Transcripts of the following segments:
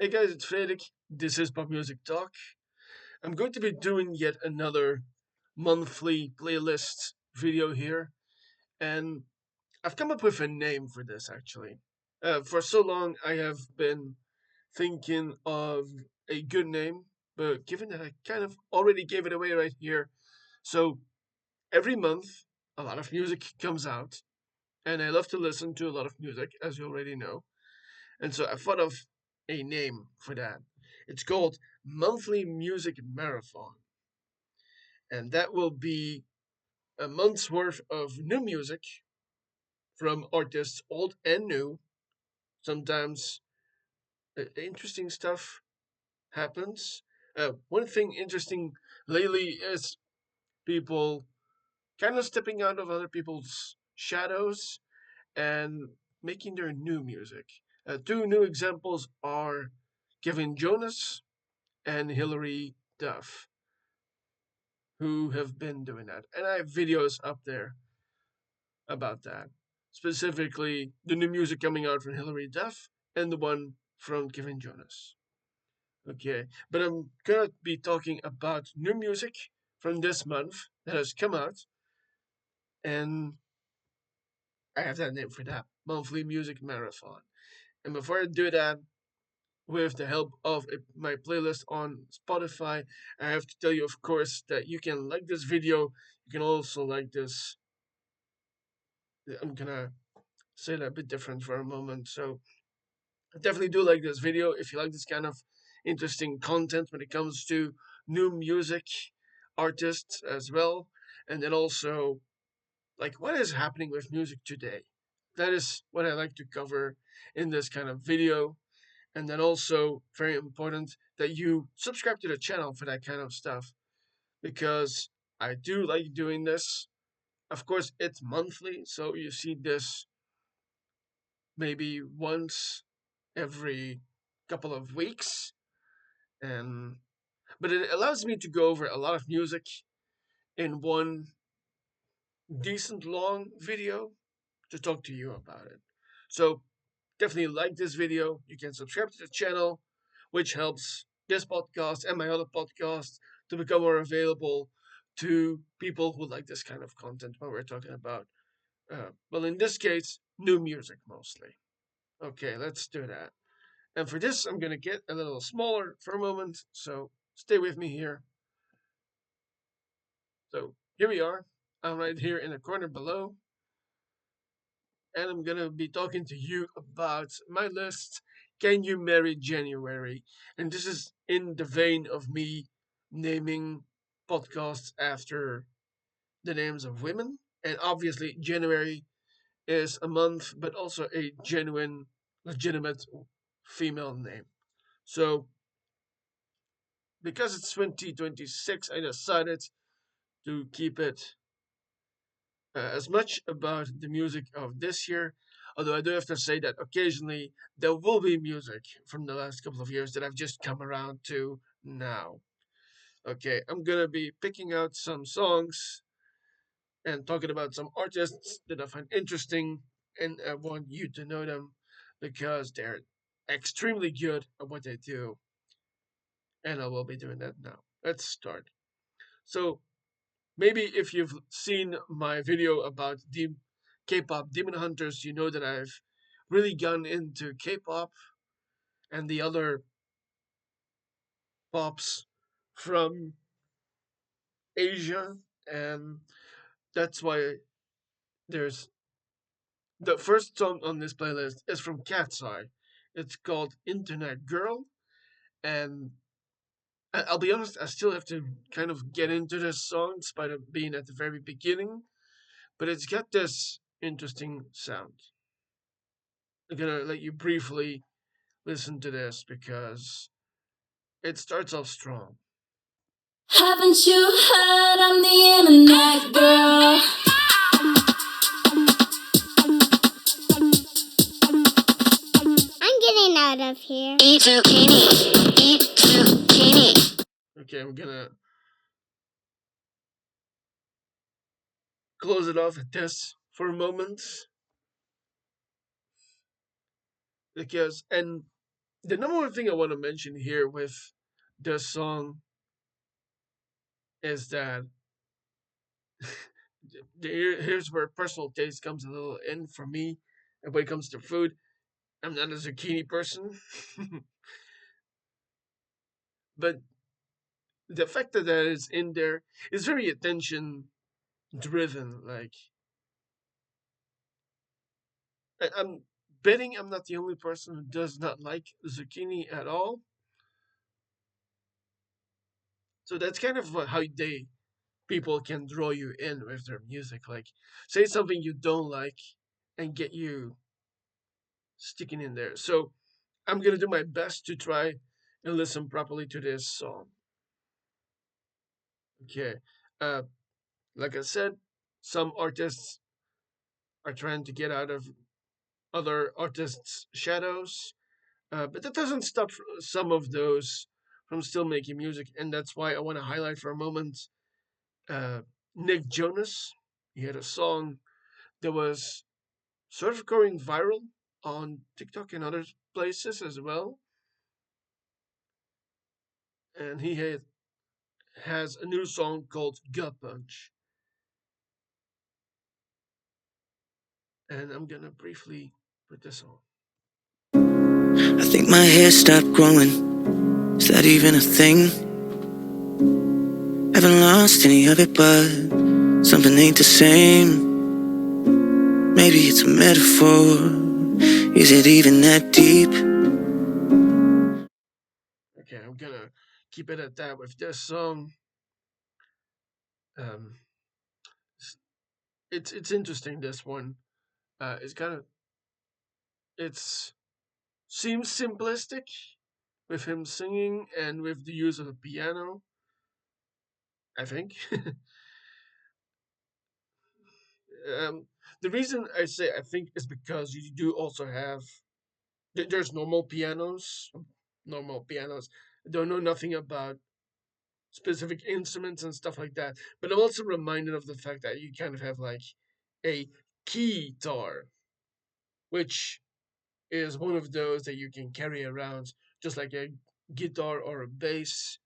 Hey guys, it's Felix. This is Pop Music Talk. I'm going to be doing yet another monthly playlist video here, and I've come up with a name for this actually. For so long, I have been thinking of a good name, but given that I kind of already gave it away right here, so every month a lot of music comes out, and I love to listen to a lot of music, as you already know. And so I thought of a name for that. It's called Monthly Music Marathon. And that will be a month's worth of new music from artists old and new. Sometimes interesting stuff happens. One thing interesting lately is people kind of stepping out of other people's shadows and making their new music. Two new examples are Kevin Jonas and Hilary Duff, who have been doing that. And I have videos up there about that. Specifically, the new music coming out from Hilary Duff and the one from Kevin Jonas. Okay, but I'm gonna be talking about new music from this month that has come out, and I have that name for that monthly music marathon. And before I do that, with the help of my playlist on Spotify, I have to tell you, of course, that you can like this video. You can also like this. I'm gonna say that a bit different for a moment. So I definitely do like this video. If you like this kind of interesting content when it comes to new music artists as well, and then also like what is happening with music today. That is what I like to cover in this kind of video. And then also very important that you subscribe to the channel for that kind of stuff because I do like doing this. Of course, it's monthly, so you see this maybe once every couple of weeks, and but it allows me to go over a lot of music in one decent long video to talk to you about it. So definitely like this video. You can subscribe to the channel, which helps this podcast and my other podcasts to become more available to people who like this kind of content when we're talking about, well, in this case, new music mostly. Okay, let's do that. And for this, I'm going to get a little smaller for a moment, so stay with me here. So here we are. I'm right here in the corner below, and I'm going to be talking to you about my list, Can You Marry January? And this is in the vein of me naming podcasts after the names of women. And obviously, January is a month, but also a genuine, legitimate female name. So because it's 2026, I decided to keep it as much about the music of this year. Although I do have to say that occasionally there will be music from the last couple of years that I've just come around to now. Okay, I'm gonna be picking out some songs and talking about some artists that I find interesting, and I want you to know them because they're extremely good at what they do, and I will be doing that now. Let's start. So, maybe if you've seen my video about the K-pop Demon Hunters, you know that I've really gone into K-pop and the other pops from Asia, and that's why there's the first song on this playlist is from Cat's Eye. It's called Internet Girl, and I'll be honest, I still have to kind of get into this song despite it being at the very beginning, but it's got this interesting sound. I'm gonna let you briefly listen to this because it starts off strong. Haven't you heard I'm the internet girl? I'm getting out of here. Eat zucchini. Eat zucchini. Okay, I'm gonna close it off at this for a moment because, and The number one thing I want to mention here with this song is that here's where personal taste comes a little in for me. And when it comes to food, I'm not a zucchini person, but the fact that that is in there is very attention driven. Like I'm betting I'm not the only person who does not like zucchini at all. So that's kind of how they people can draw you in with their music. Like say something you don't like and get you sticking in there. So I'm gonna do my best to try and listen properly to this song. Okay. Uh, like I said, some artists are trying to get out of other artists' shadows, but that doesn't stop some of those from still making music, and that's why I want to highlight for a moment uh, Nick Jonas. He had a song that was sort of going viral on TikTok and other places as well, and has a new song called Gut Punch, and I'm gonna briefly put this on. I think my hair stopped growing. Is that even a thing? Haven't lost any of it, but something ain't the same. Maybe it's a metaphor. Is it even that deep? Okay, I'm gonna keep it at that with this song. Um, it's interesting. This one, it's kind of it's seems simplistic with him singing and with the use of a piano. I think. um, the reason I say I think is because you do also have there's normal pianos, normal pianos. I don't know nothing about specific instruments and stuff like that, but I'm also reminded of the fact that you kind of have like a keytar, which is one of those that you can carry around just like a guitar or a bass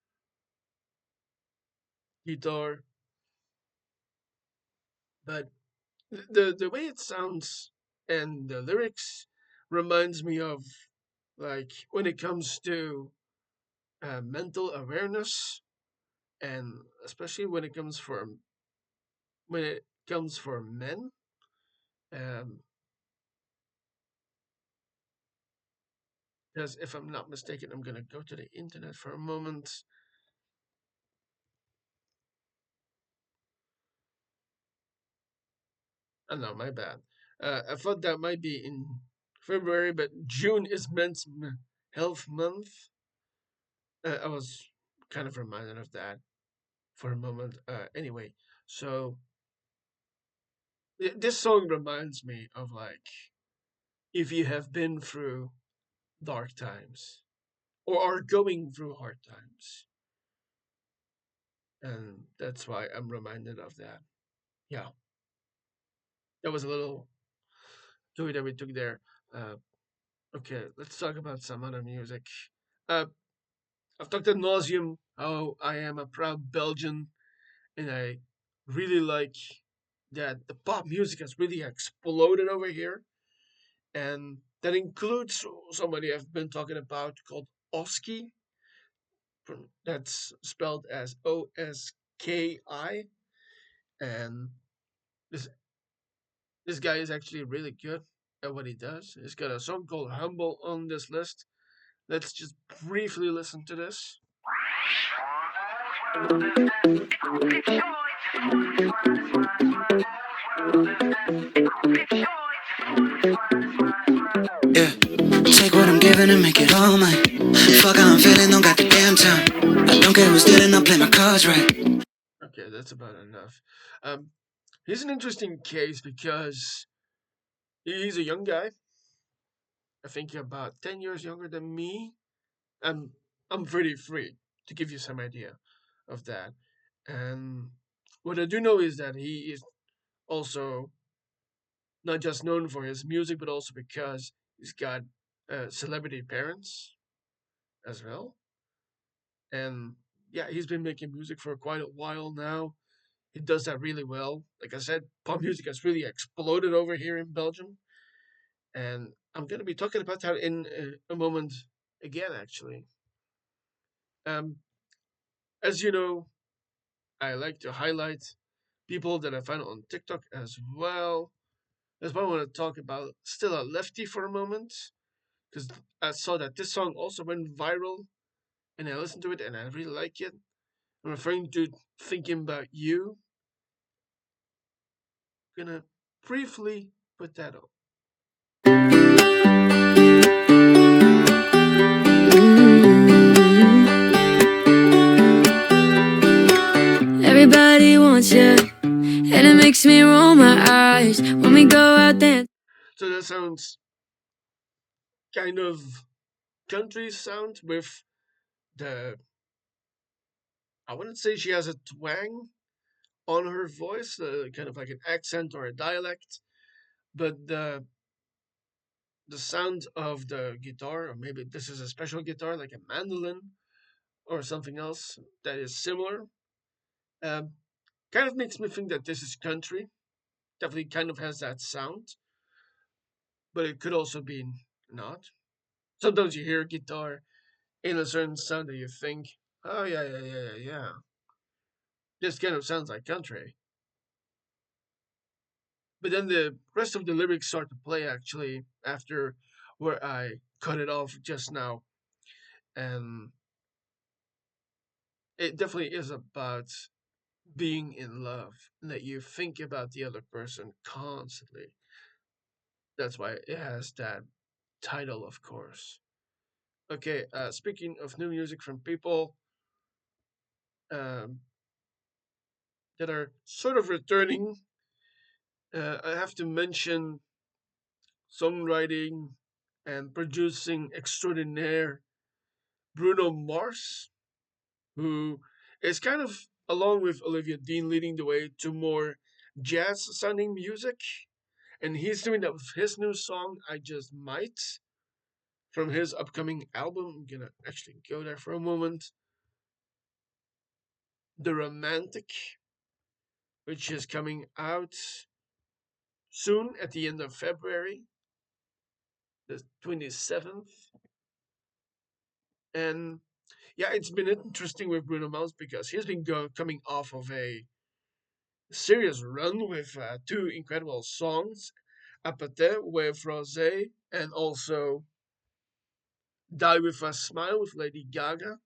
guitar. But the way it sounds and the lyrics reminds me of like when it comes to mental awareness, and especially when it comes for men. Um, because if I'm not mistaken, I'm gonna go to the internet for a moment. Oh no, my bad. I thought that might be in February, but June is Men's Health Month. I was kind of reminded of that for a moment. Anyway, so this song reminds me of like if you have been through dark times or are going through hard times, and that's why I'm reminded of that. Yeah, that was a little tweet that we took there. Uh, okay, let's talk about some other music. Uh, I've talked ad nauseum how I am a proud Belgian, and I really like that the pop music has really exploded over here, and that includes somebody I've been talking about called Oski. That's spelled as Oski, and this this guy is actually really good at what he does. He's got a song called "Humble" on this list. Let's just briefly listen to this. Yeah, take what I'm giving and make it all mine. Fuck how I'm feeling, don't got the damn time. I don't care who's dealing, I'll play my cards right. Okay, that's about enough. Um, he's an interesting case because he's a young guy. I think about 10 years younger than me. I'm I'm pretty free to give you some idea of that. And what I do know is that he is also not just known for his music, but also because he's got celebrity parents. as well. And yeah, he's been making music for quite a while now. He does that really well. Like I said, pop music has really exploded over here in Belgium. And I'm going to be talking about that in a moment again, actually. Um, as you know, I like to highlight people that I find on TikTok as well. That's why I want to talk about Still a Lefty for a moment, because I saw that this song also went viral, and I listened to it and I really like it. I'm referring to Thinking About You. Gonna briefly put that on. Everybody wants you, and it makes me roll my eyes when we go out there. So that sounds kind of country sound with the, I wouldn't say she has a twang on her voice, kind of like an accent or a dialect, but the sound of the guitar, or maybe this is a special guitar like a mandolin or something else that is similar, um, kind of makes me think that this is country. Definitely kind of has that sound, but it could also be not. Sometimes you hear a guitar in a certain sound that you think, oh yeah, yeah, yeah, yeah, yeah. This kind of sounds like country. But then the rest of the lyrics start to play actually after where I cut it off just now. And it definitely is about being in love and that you think about the other person constantly. That's why it has that title, of course. Okay, speaking of new music from people um, that are sort of returning, I have to mention songwriting and producing extraordinaire Bruno Mars, who is kind of, along with Olivia Dean, leading the way to more jazz sounding music. And he's doing that with his new song, I Just Might, from his upcoming album. I'm gonna actually go there for a moment. The Romantic, which is coming out soon at the end of February, the 27th. And yeah, it's been interesting with Bruno Mars because he's been coming off of a serious run with two incredible songs, Apathy with Rosé and also Die With A Smile with Lady Gaga.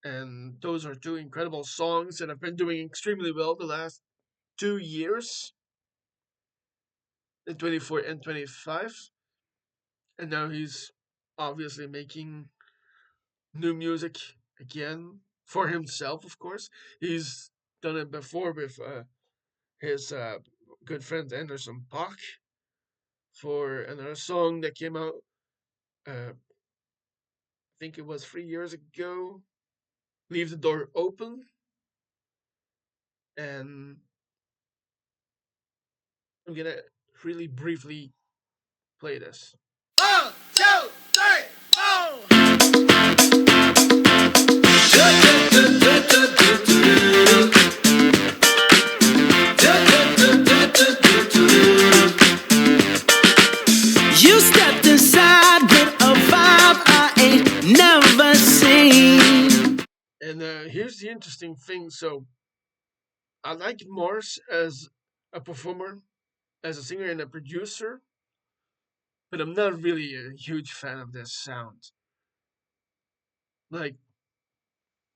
And those are two incredible songs that have been doing extremely well the last 2 years, in 24 and 25. And now he's obviously making new music again for himself, of course. He's done it before with his good friend Anderson Paak for another song that came out, I think it was 3 years ago, Leave the Door Open. And I'm gonna really briefly play this. 1, 2, 3, 4. You stepped inside with a vibe I ain't never seen. And here's the interesting thing. So I like Mars as a performer, as a singer and a producer, but I'm not really a huge fan of this sound. Like,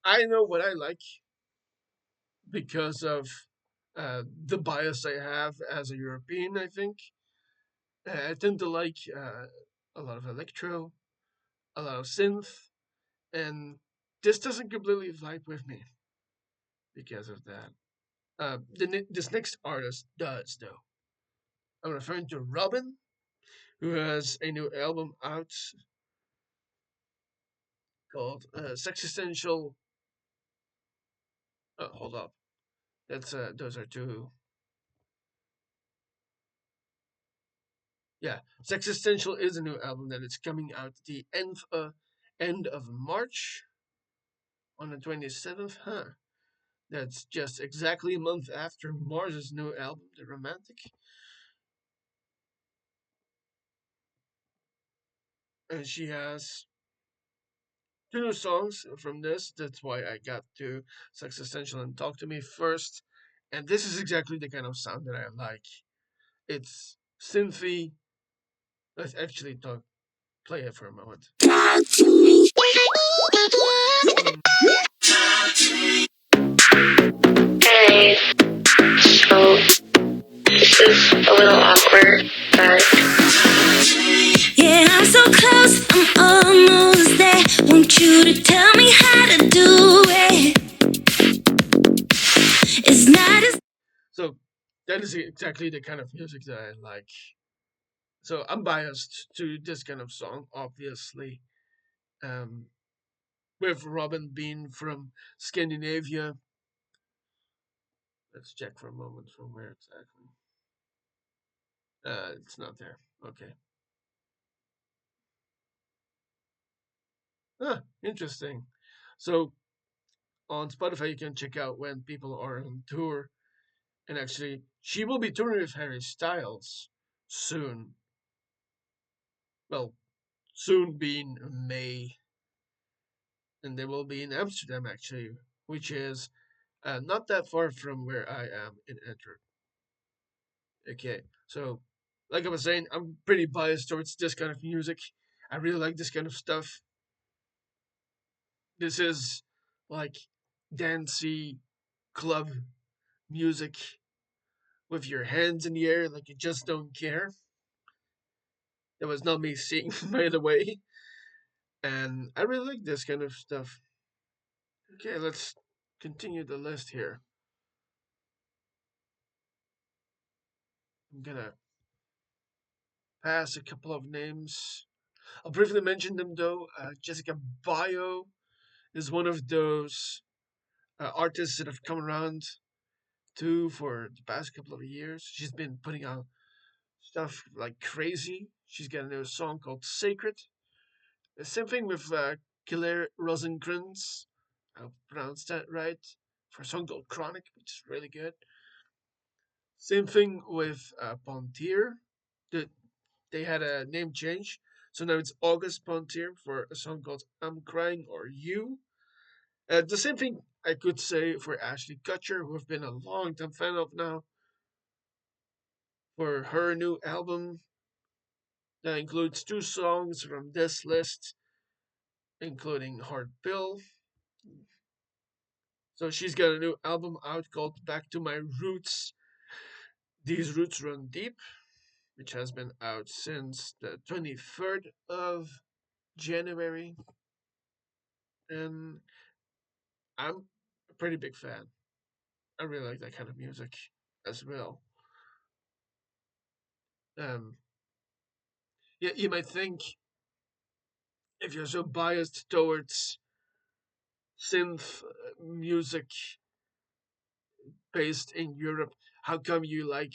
I know what I like because of the bias I have as a European, I think. I tend to like a lot of electro, a lot of synth, and this doesn't completely vibe with me because of that. This next artist does, though. I'm referring to Robin, who has a new album out called Sexistential. Hold up, that's those are two. Yeah, Existential is a new album that is coming out the end of March on the 27th. Huh. That's just exactly a month after Mars's new album, The Romantic. And she has two new songs from this. That's why I got to Existential and Talk to Me first. And this is exactly the kind of sound that I like. It's synthy. Let's actually play it for a moment. Mm. Hey, so this is a little awkward, but yeah, I'm so close, I'm almost there. Want you to tell me how to do it. It's not as So that is exactly the kind of music that I like. So I'm biased to this kind of song, obviously. Um, with Robin being from Scandinavia. Let's check for a moment from where exactly. It's not there. Okay. Ah, interesting. So on Spotify, you can check out when people are on tour. And actually, she will be touring with Harry Styles soon. Well, soon being May. And they will be in Amsterdam, actually, which is not that far from where I am in Antwerp. Okay, so like I was saying, I'm pretty biased towards this kind of music. I really like this kind of stuff. This is like dancey club music with your hands in the air like you just don't care. That was not me singing, by the way. And I really like this kind of stuff. Okay, let's continue the list here. I'm gonna pass a couple of names. I'll briefly mention them though. Jessica Bio is one of those artists that have come around too for the past couple of years. She's been putting out stuff like crazy. She's got a new song called Sacred. The same thing with Claire Rosenkrantz. I pronounced that right. For a song called Chronic, which is really good. Same thing with Pontier. The, they had a name change. So now it's August Pontier for a song called I'm Crying or You. The same thing I could say for Ashley Kutcher, who I've been a long time fan of now, for her new album that includes two songs from this list, including Hard Pill. So she's got a new album out called Back to My Roots. These Roots Run Deep, which has been out since the 23rd of January. And I'm a pretty big fan. I really like that kind of music as well. Um, yeah, you might think if you're so biased towards synth music based in Europe, how come you like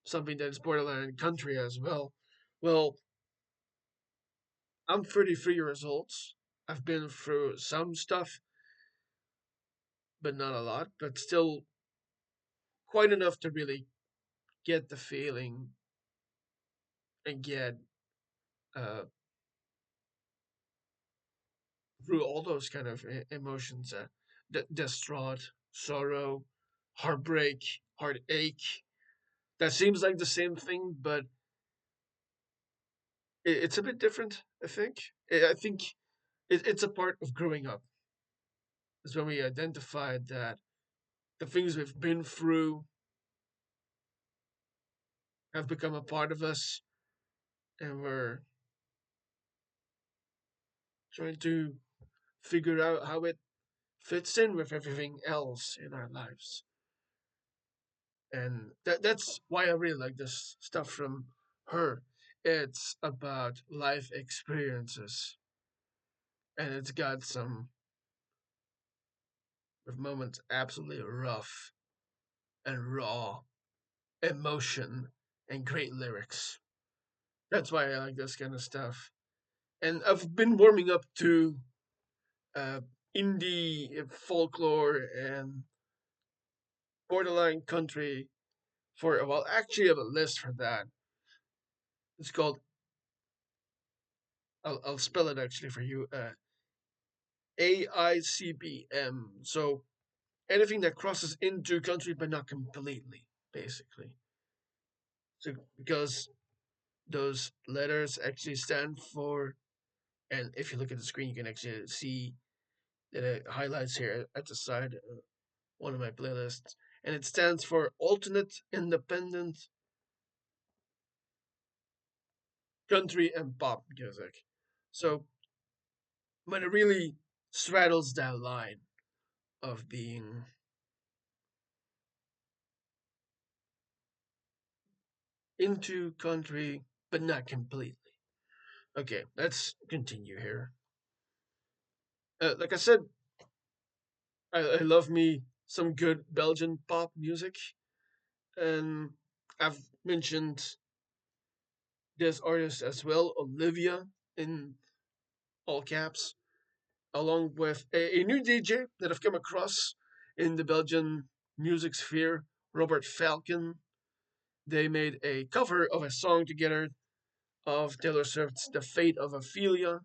something that is borderline country as well? Well, I'm 33 years old. I've been through some stuff, but not a lot, but still quite enough to really get the feeling and get uh, through all those kind of emotions distraught, sorrow, heartbreak, heartache. That seems like the same thing, but it's a bit different, I think. I think it's a part of growing up. Is when we identified that the things we've been through have become a part of us, and we're trying to figure out how it fits in with everything else in our lives. And that's why I really like this stuff from her. It's about life experiences, and it's got some with moments absolutely rough and raw emotion and great lyrics. That's why I like this kind of stuff. And I've been warming up to uh, indie folklore and borderline country for a while. Actually, I have a list for that. It's called, I'll spell it actually for you, AICBM. So anything that crosses into country but not completely, basically. So because those letters actually stand for, and if you look at the screen, you can actually see that it highlights here at the side one of my playlists, and it stands for alternate, independent, country, and pop music. So when it really straddles that line of being into country but not completely. Okay, let's continue here. Like I said, I love me some good Belgian pop music, and I've mentioned this artist as well, Olivia, in all caps, along with a new DJ that I've come across in the Belgian music sphere, Robert Falcon. They made a cover of a song together of Taylor Swift's The Fate of Ophelia,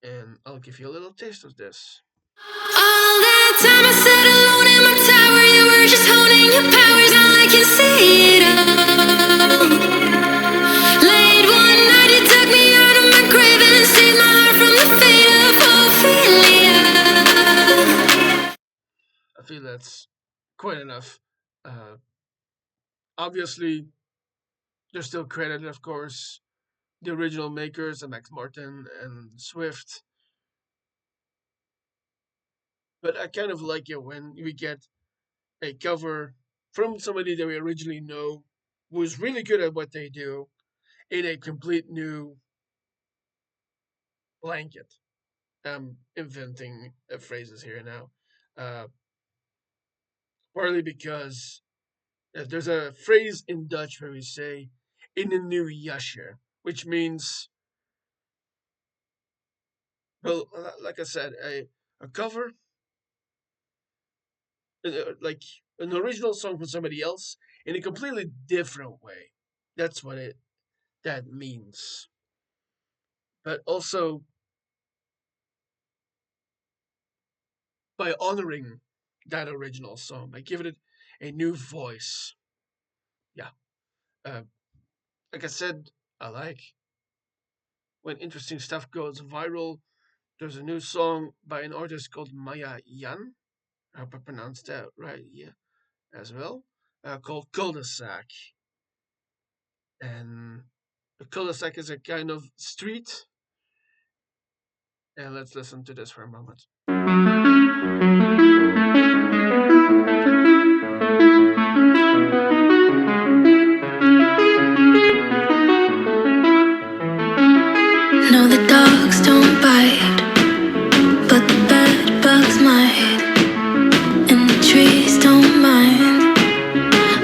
and I'll give you a little taste of this. All that time I sat alone in my tower, you were just holding your powers. Now I can see it all. Late one night, you took me out of my grave and saved my heart from the fate of Ophelia. I feel that's quite enough. Uh, Obviously, they're still credited, of course, the original makers, Max Martin and Swift. But I kind of like it when we get a cover from somebody that we originally know who's really good at what they do in a complete new blanket. I'm inventing phrases here now. Uh, Partly because there's a phrase in Dutch where we say in een nieuw jasje, which means, well, like I said, a cover, like an original song from somebody else in a completely different way. That's what it that means. But also by honoring that original song, by giving it a new voice. Yeah. Uh, like I said, I like when interesting stuff goes viral. There's a new song by an artist called Maya Yan. I hope I pronounced that right, yeah, as well. Called Cul-de-sac. And a cul-de-sac is a kind of street. And let's listen to this for a moment. No, the dogs don't bite, but the bed bugs might. And the trees don't mind,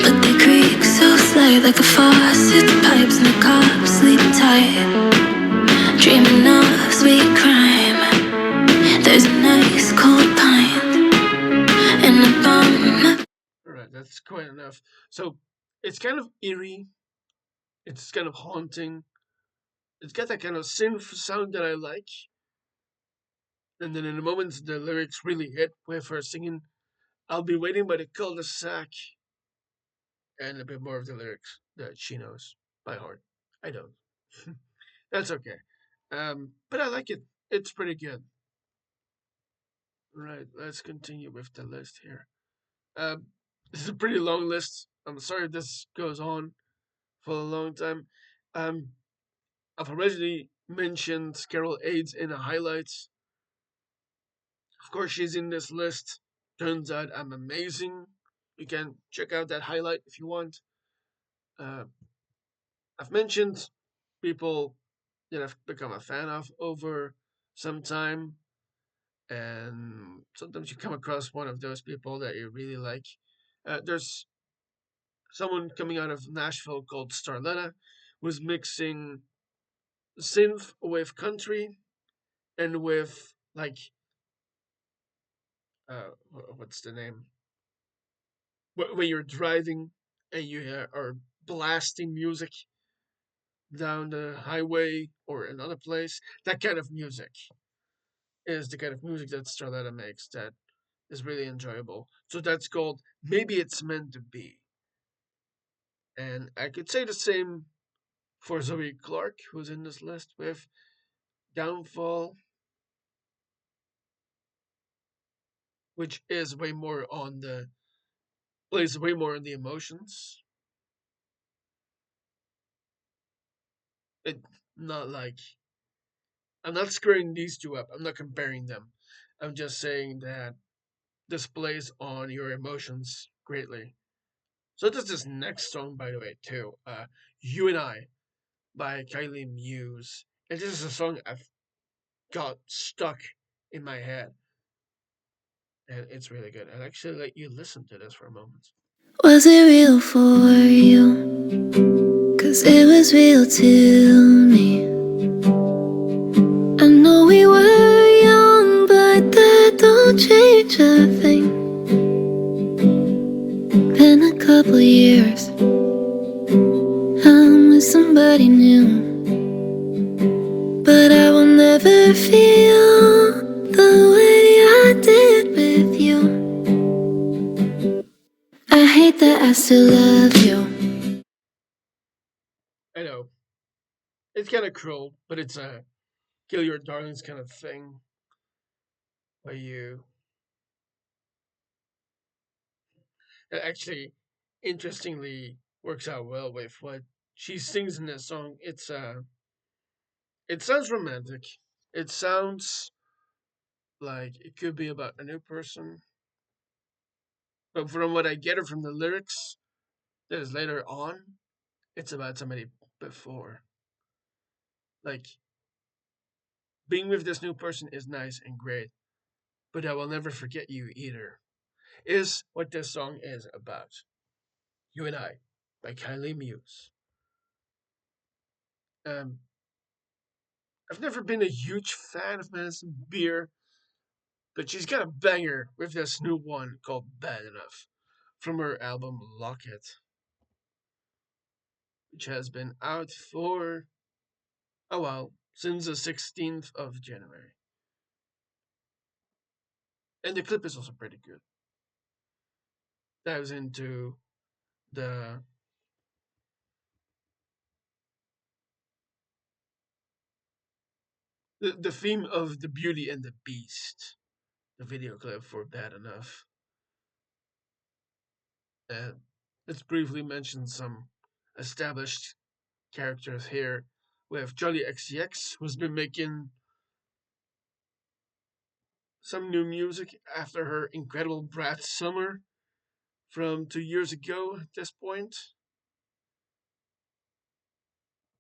but they creak so slight like a faucet pipes, and the cops sleep tight, dreaming of sweet crime. There's a nice cold pint and a bum. Alright, that's quite enough. So it's kind of eerie, it's kind of haunting. It's got that kind of synth sound that I like. And then in the moments the lyrics really hit with her singing, I'll be waiting by the cul-de-sac, and a bit more of the lyrics that she knows by heart. I don't. That's okay. But I like it. It's pretty good. Right, let's continue with the list here. This is a pretty long list. I'm sorry if this goes on for a long time. Um, I've already mentioned Carol Aids in the highlights. Of course, she's in this list. Turns out I'm amazing. You can check out that highlight if you want. Uh, I've mentioned people that I've become a fan of over some time, and sometimes you come across one of those people that you really like. There's someone coming out of Nashville called Starletta was mixing synth with country and with like what's the name when you're driving and you are blasting music down the highway or another place. That kind of music is the kind of music that Starletta makes that is really enjoyable. So that's called Maybe It's Meant to Be. And I could say the same for Zoe Clark, who's in this list with Downfall, which is way more on the plays way more on the emotions. It not like I'm not squaring these two up. I'm not comparing them. I'm just saying that this plays on your emotions greatly. So does this next song, by the way, too. You and I by Kylie Muse. And this is a song I've got stuck in my head. And it's really good. I'll actually let you listen to this for a moment. Was it real for you? 'Cause it was real to me. I know we were young, but that don't change a thing. Been a couple years, I'm with somebody new, but I will never feel the way I did with you. I hate that I still love you. I know it's kind of cruel, but it's a kill your darlings kind of thing. Where you it actually, interestingly, works out well with what she sings in this song. It sounds romantic. It sounds like it could be about a new person, but from what I get it from the lyrics, that is later on, it's about somebody before. Like being with this new person is nice and great, but I will never forget you either. Is what this song is about. You and I, by Kylie Muse. Um, I've never been a huge fan of Madison Beer, but she's got a banger with this new one called Bad Enough from her album Locket, which has been out for a while, since the 16th of January. And the clip is also pretty good. Dives into the the theme of the Beauty and the Beast, the video clip for Bad Enough. And let's briefly mention some established characters here. We have Charlie XCX, who's been making some new music after her incredible Brat Summer from 2 years ago at this point.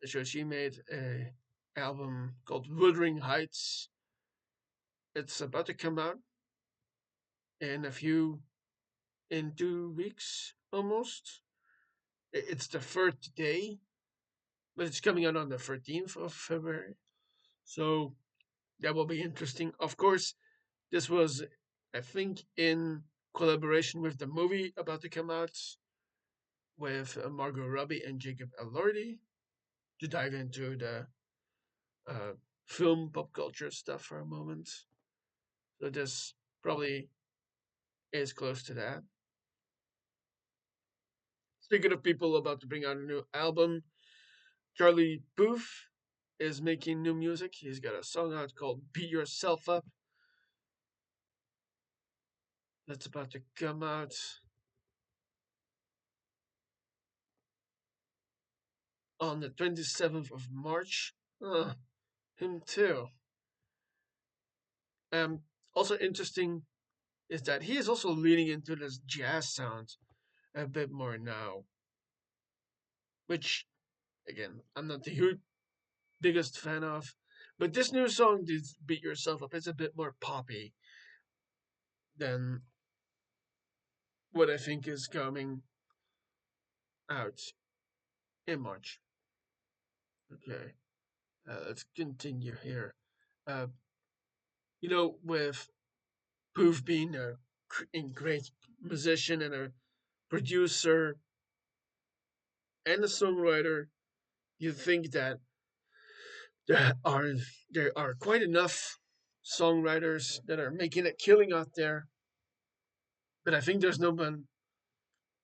So she made a album called Wuthering Heights. It's about to come out in a few in 2 weeks almost. It's the third day, but it's coming out on the 13th of February. So that will be interesting. Of course, this was, I think, in collaboration with the movie about to come out with Margot Robbie and Jacob Elordi to dive into the uh, film pop culture stuff for a moment. So this probably is close to that. Speaking of people about to bring out a new album, Charlie Puth is making new music. He's got a song out called Beat Yourself Up that's about to come out on the 27th of March. Him too. Um, Also interesting is that he is also leaning into this jazz sound a bit more now, which again I'm not the biggest fan of. But this new song, "This Beat Yourself Up," is a bit more poppy than what I think is coming. out in March. Okay, let's continue here. Uh, with Poof being a great musician and a producer and a songwriter, you think that there are there are quite enough songwriters that are making a killing out there, but I think there's not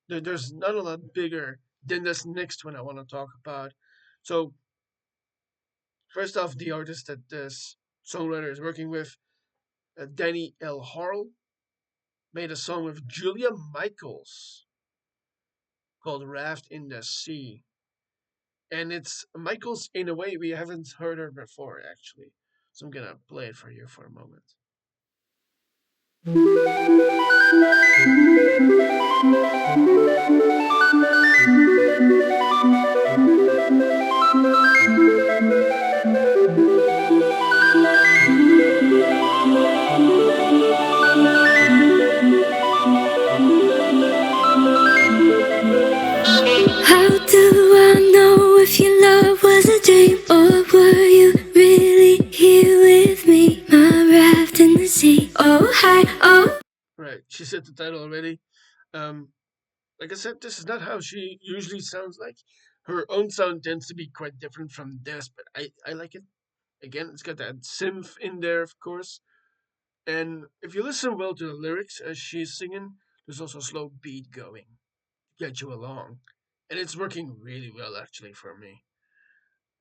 a lot bigger than this next one I want to talk about. So first off, the artist that this songwriter is working with, Danny L. Harl, made a song with Julia Michaels called "Raft in the Sea," and it's Michaels in a way we haven't heard her before actually. So I'm gonna play it for you for a moment. How do I know if your love was a dream or were you really here with me? My raft in the sea. Oh, hi, oh. Right, she said the title already. Um, like I said, this is not how she usually sounds like. Her own sound tends to be quite different from this, but I like it. Again, it's got that synth in there, of course. And if you listen well to the lyrics as she's singing, there's also a slow beat going to get you along. And it's working really well, actually, for me.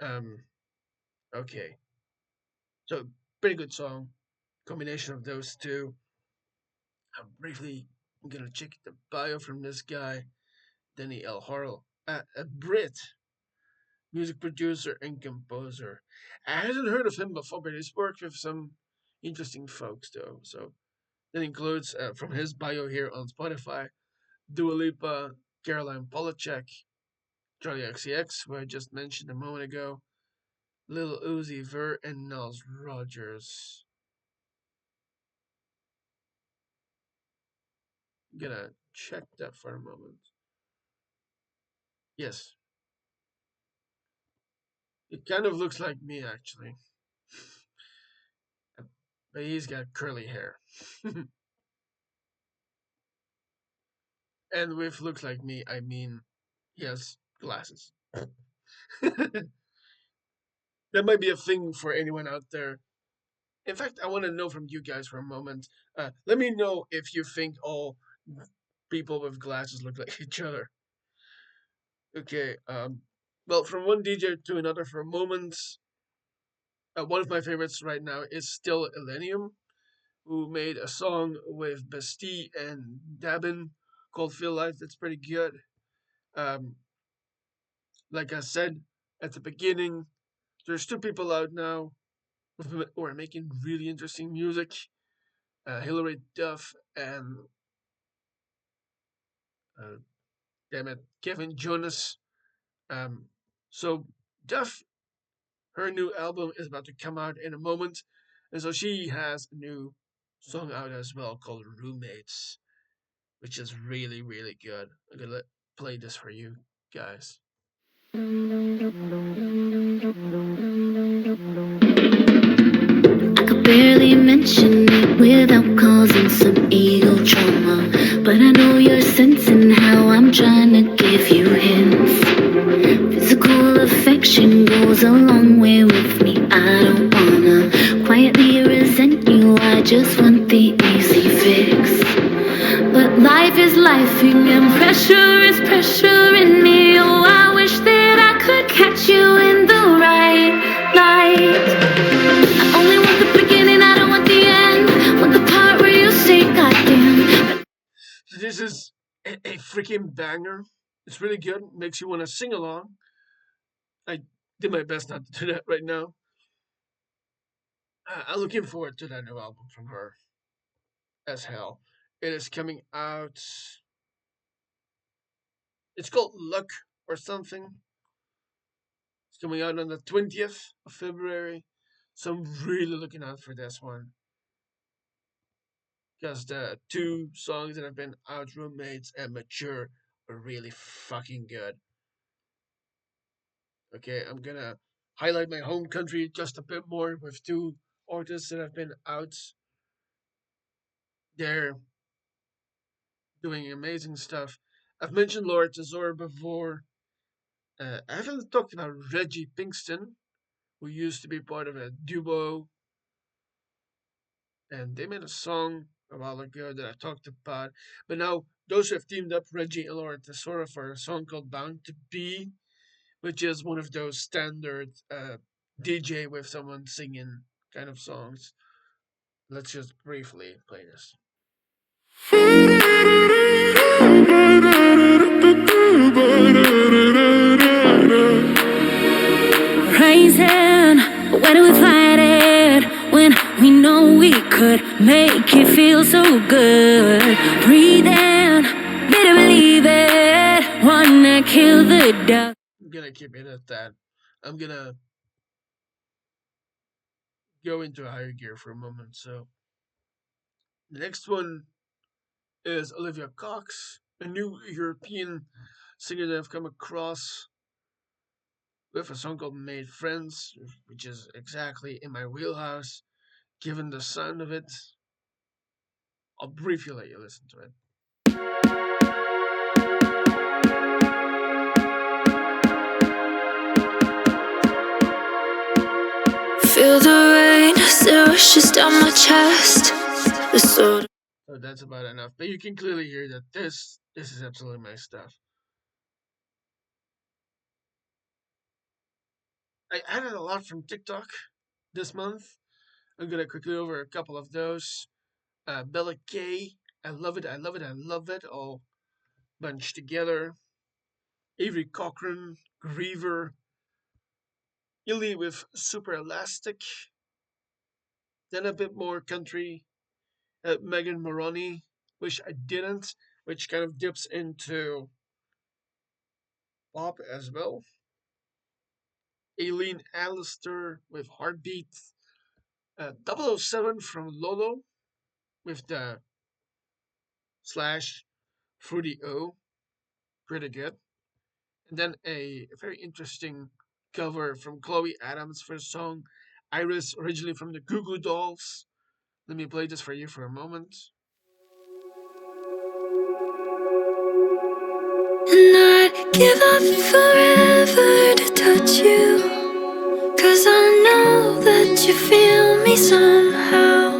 Um, okay. So, pretty good song. Combination of those two. I'm gonna check the bio from this guy, Danny L. Harrell. A Brit, music producer and composer. I hadn't heard of him before, but he's worked with some interesting folks, though. So, that includes, from his bio here on Spotify, Dua Lipa, Caroline Polachek, Charlie XCX, who I just mentioned a moment ago, Lil Uzi Vert, and Niles Rogers. I'm gonna check that for a moment. Yes, it kind of looks like me actually, but he's got curly hair. And with looks like me, I mean he has glasses. That might be a thing for anyone out there. In fact, I want to know from you guys for a moment. Let me know if you think all people with glasses look like each other. Okay. Well, from one DJ to another for a moment. One of my favorites right now is still Elenium, who made a song with Bastille and Dabin called "Feel Life." That's pretty good. Um, like I said at the beginning, there's two people out now who are making really interesting music. Hilary Duff and uh, damn it, Kevin Jonas. Um, so Duff, her new album is about to come out in a moment, and so she has a new song out as well called "Roommates," which is really really good. I'm gonna play this for you guys. I could barely mention it without causing some ego trauma. But I know you're sensing how I'm trying to give you hints. Physical affection goes a long way with me. I don't wanna quietly resent you. I just want the easy fix. But life is lifing and pressure is pressuring me. Oh, I wish that I could catch you in the right light. I only want the beginning, I don't want the end. Want the part where you say goddamn. So this is a freaking banger. It's really good. Makes you want to sing along. I did my best not to do that right now. I'm looking forward to that new album from her as hell. It is coming out. It's called Luck or something. It's coming out on the 20th of February. So I'm really looking out for this one. Because the two songs that have been out, Roommates and Mature, really fucking good. Okay, I'm gonna highlight my home country just a bit more with two artists that have been out there doing amazing stuff. I've mentioned Laura Tesoro before. I haven't talked about Reggie Pinkston, who used to be part of a duo, and they made a song a while ago that I talked about. But now those who have teamed up, Reggie and Laura Tesoro, for a song called "Bound to Be," which is one of those standard DJ with someone singing kind of songs. Let's just briefly play this. Rising, when we fight it, when we know we could make it feel so good. Breathing, better believe it. Wanna kill the doubt. I'm gonna keep it at that. I'm gonna go into higher gear for a moment. So the next one is Olivia Cox, a new European singer that I've come across with a song called Made Friends, which is exactly in my wheelhouse. Given the sound of it, I'll briefly let you listen to it. Feel the rain, just down my chest. The soda. So that's about enough. But you can clearly hear that this is absolutely my stuff. I added a lot from TikTok this month. I'm gonna quickly over a couple of those. Bella K, I love it, I love it, I love it, all bunched together. Avery Cochran, Griever, Illy with Super Elastic, then a bit more country. Megan Moroni, which I didn't, which kind of dips into pop as well. Aileen Allister with Heartbeat. 007 from Lolo with the slash Fruity O. Pretty good. And then a very interesting cover from Chloe Adams for the song Iris, originally from the Goo Goo Dolls. Let me play this for you for a moment. And I'd give up forever to touch you. 'Cause I know that you feel me somehow.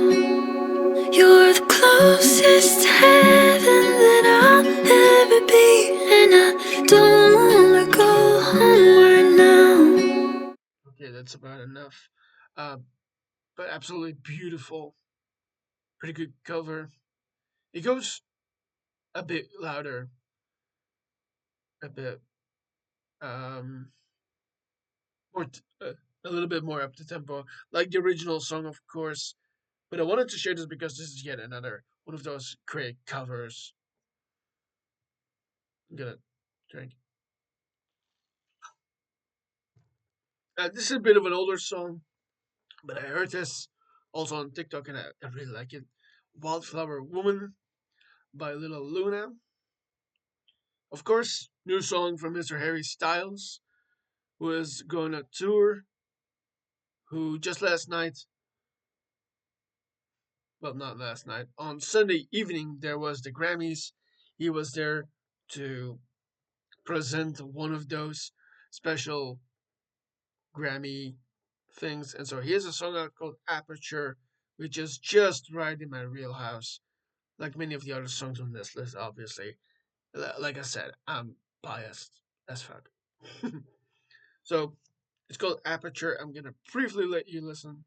You're the closest to heaven that I'll ever be. And I don't wanna go homeward now. Okay, that's about enough. Uh, but absolutely beautiful. Pretty good cover. It goes a bit louder, a bit um more a little bit more up to tempo, like the original song, of course. But I wanted to share this because this is yet another one of those great covers. I'm gonna drink. This is a bit of an older song, but I heard this also on TikTok and I really like it. Wildflower Woman by Little Luna. Of course, new song from Mr. Harry Styles, who is going on tour, who just last night, well, not last night, on Sunday evening, there was the Grammys. He was there to present one of those special Grammy things. And so he has a song out called Aperture, which is just right in my wheelhouse. Like many of the other songs on this list, obviously. Like I said, I'm biased as fuck. So it's called Aperture. I'm gonna briefly let you listen.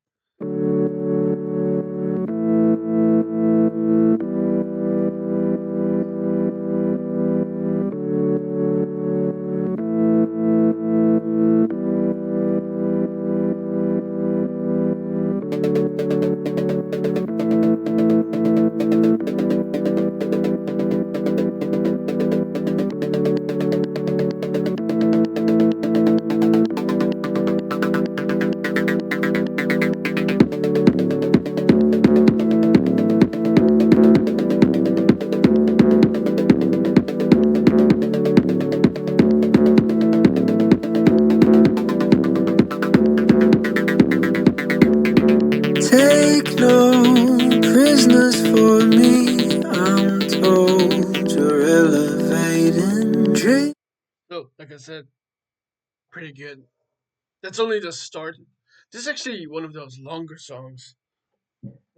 good. That's only the start. This is actually one of those longer songs.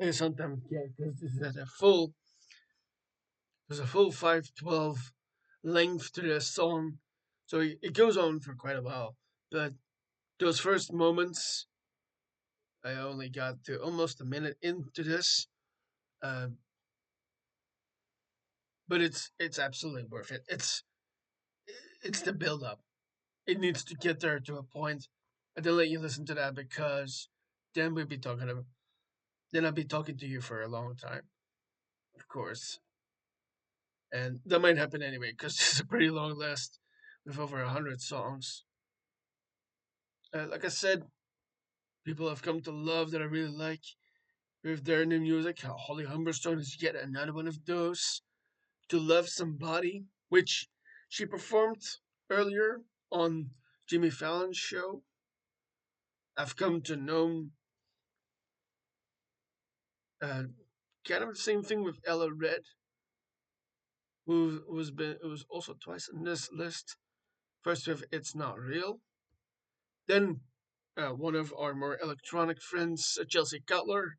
I sometimes get because this is at a full. There's a full 512 length to this song, so it goes on for quite a while. But those first moments, I only got to almost a minute into this, uh, but it's absolutely worth it. It's the build up. It needs to get there to a point. I didn't let you listen to that because then we'd be talking about. Then I'd be talking to you for a long time, of course, and that might happen anyway because it's a pretty long list with over 100 songs. Like I said, people have come to love that I really like with their new music. Holly Humberstone is yet another one of those. To Love Somebody, which she performed earlier on Jimmy Fallon's show. I've come to know uh, kind of the same thing with Ella Red, who was also twice on this list. First with It's Not Real. Then one of our more electronic friends, Chelsea Cutler,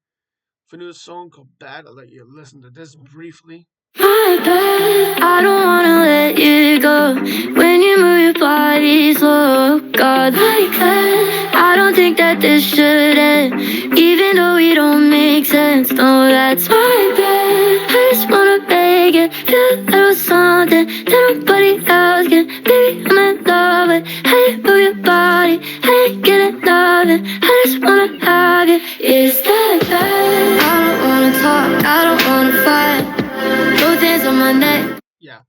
for a new song called Bad. I'll let you listen to this briefly. My bad, I don't wanna let you go. When you move your body slow, God, like that. I don't think that this should end, even though we don't make sense. No, that's my bad. I just wanna beg it, feel a little something that nobody else can. Baby, I'm in love with how you move your body. I ain't getting nothing. I just wanna have you. Is that bad? I don't wanna talk, I don't wanna fight. Both hands on my neck. Yeah,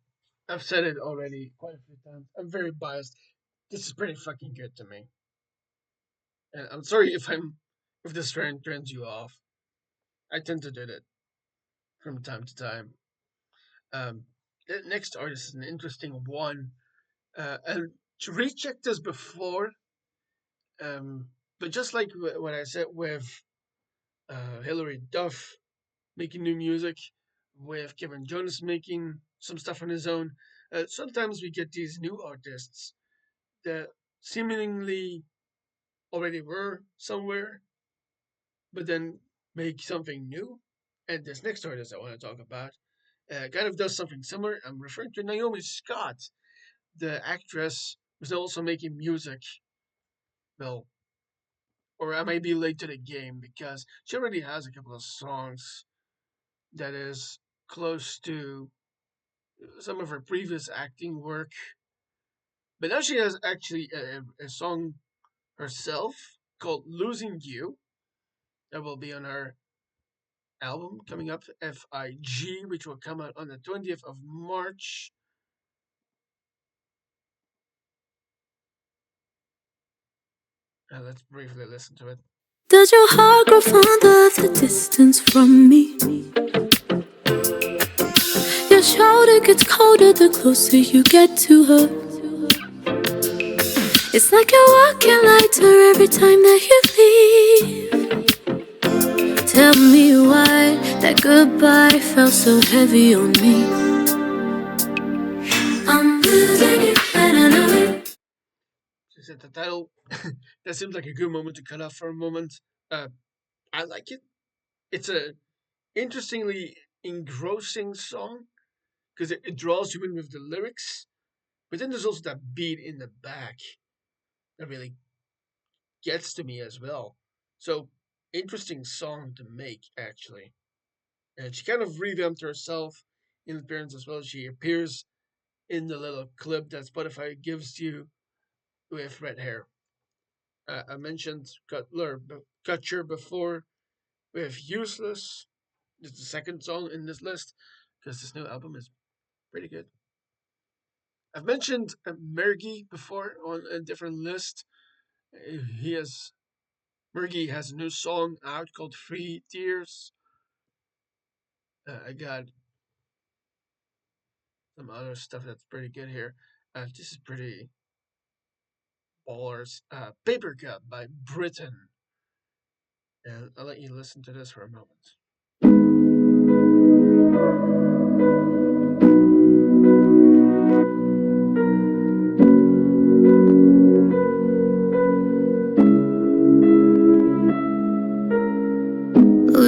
I've said it already quite a few times. I'm very biased. This is pretty fucking good to me. And I'm sorry if this trend turns you off. I tend to do that from time to time. The next artist is an interesting one. And to recheck this before, um, but just like what I said with Hilary Duff making new music, with Kevin Jonas making some stuff on his own, sometimes we get these new artists that seemingly already were somewhere, but then make something new. And this next artist I want to talk about kind of does something similar. I'm referring to Naomi Scott, the actress who's also making music. Well, or I might be late to the game because she already has a couple of songs that is close to some of her previous acting work. But now she has actually a song herself called Losing You that will be on her album coming up, FIG, which will come out on the 20th of March. Let's briefly listen to it. Does your heart grow fonder of the distance from me? Your shoulder gets colder the closer you get to her. It's like you're walking lighter every time that you leave. Tell me why that goodbye felt so heavy on me. I'm losing you and I know it. She said the title. That seems like a good moment to cut off for a moment. I like it. It's a interestingly engrossing song because it draws you in with the lyrics, but then there's also that beat in the back that really gets to me as well. So interesting song to make actually. And she kind of revamped herself in appearance as well. She appears in the little clip that Spotify gives you with red hair. I mentioned Cutcher before with Useless. It's the second song in this list because this new album is pretty good. I've mentioned Mergy before on a different list. He has Mergy has a new song out called Free Tears. I got some other stuff that's pretty good here. This is pretty ballers. Paper Cup by Britain. And I'll let you listen to this for a moment.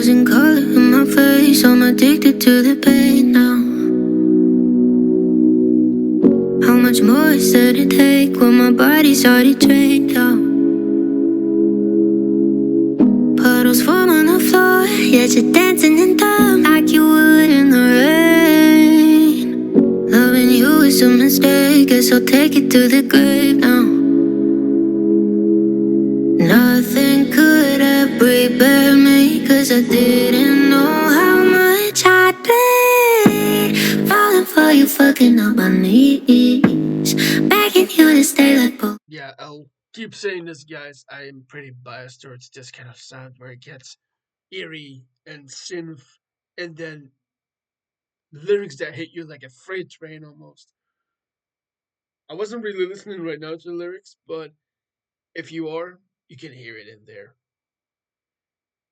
losing color in my face. I'm addicted to the pain now. How much more is there to take when my body's already drained out? Puddles form on the floor, yet you're dancing in time like you would in the rain. Loving you is a mistake, guess I'll take it to the grave now. Nothing could have prepared me, cause I didn't know how much I'd bleed. Falling for you, fucking up my knees, begging you to stay like both. Yeah, I'll keep saying this, guys. I am pretty biased towards this kind of sound where it gets eerie and synth, and then lyrics that hit you like a freight train almost. I wasn't really listening right now to the lyrics, but if you are, you can hear it in there.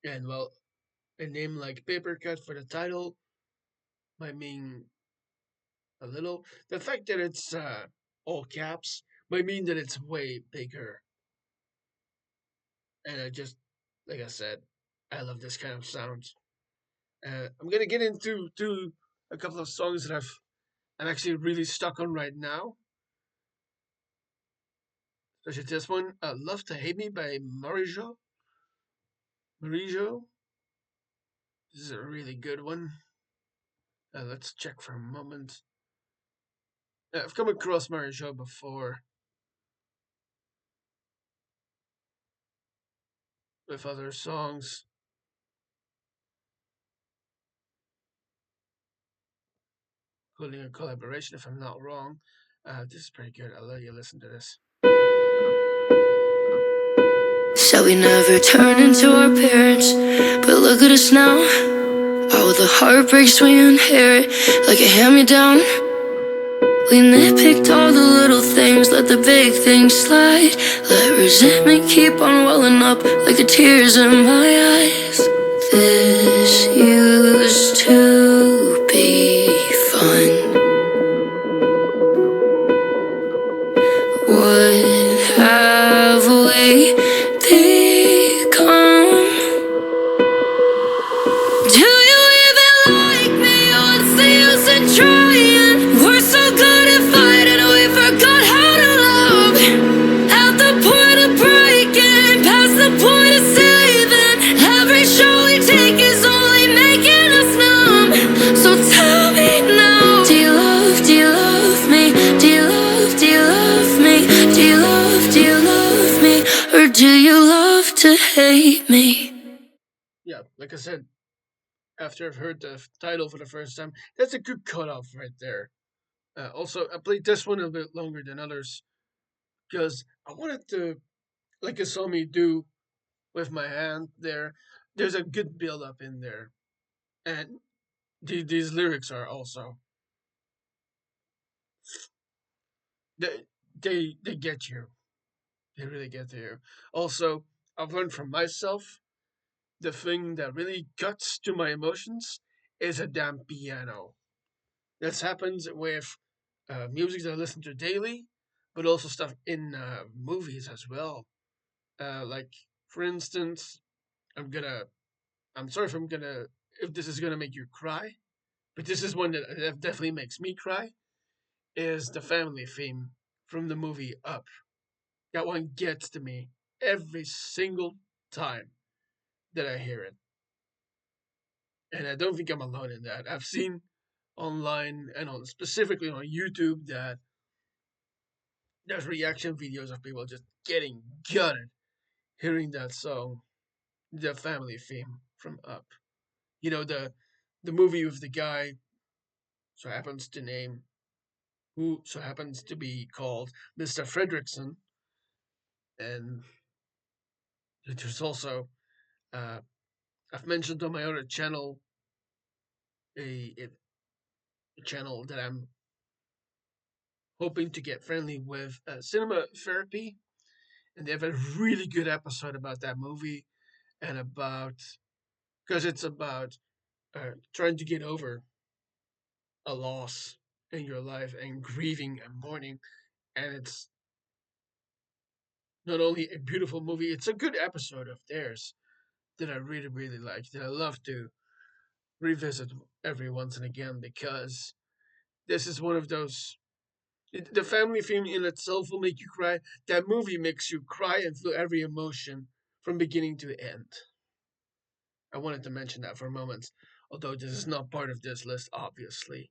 And well, a name like Paper Cut for the title might mean a little. The fact that it's all caps might mean that it's way bigger. And like I said, I love this kind of sound. I'm gonna get into a couple of songs that I'm actually really stuck on right now. Especially this one, "Love to Hate Me" by Marijo. Marijo. This is a really good one. Let's check for a moment. I've come across Marijo before with other songs, including a collaboration, if I'm not wrong. This is pretty good. I'll let you listen to this. Said we never turn into our parents, but look at us now. All the heartbreaks we inherit, like a hand-me-down. We nitpicked all the little things, let the big things slide. Let resentment keep on welling up like the tears in my eyes. This used to be fun. What have we become? Do you even like me? What's the use in trying? We're so good at fighting, we forgot how to love. At the point of breaking, past the point of saving. Every show we take is only making us numb. So tell me now, do you love me? Do you love me? Do you love me? Or do you love to hate me? Yeah, like I said, after I've heard the title for the first time, that's a good cutoff right there. Also, I played this one a bit longer than others because I wanted to, like you saw me do with my hand there, there's a good build up in there. And these lyrics are also, they, they get you. They really get to you. Also, I've learned from myself the thing that really cuts to my emotions is a damn piano. This happens with music that I listen to daily, but also stuff in movies as well. Like, for instance, I'm gonna. I'm sorry if this is gonna make you cry, but this is one that definitely makes me cry. Is the family theme from the movie Up? That one gets to me every single time that I hear it, and I don't think I'm alone in that. I've seen online and on specifically on YouTube that there's reaction videos of people just getting gutted hearing that song, the family theme from Up. You know the movie with the guy so happens to name who so happens to be called Mr. Fredrickson, and there's also uh, I've mentioned on my other channel a channel that I'm hoping to get friendly with, Cinema Therapy, and they have a really good episode about that movie and about because it's about trying to get over a loss in your life and grieving and mourning. And it's not only a beautiful movie, it's a good episode of theirs. that I really, really like, that I love to revisit every once and again because this is one of those. The family film in itself will make you cry. That movie makes you cry and feel every emotion from beginning to end. I wanted to mention that for a moment, although this is not part of this list, obviously.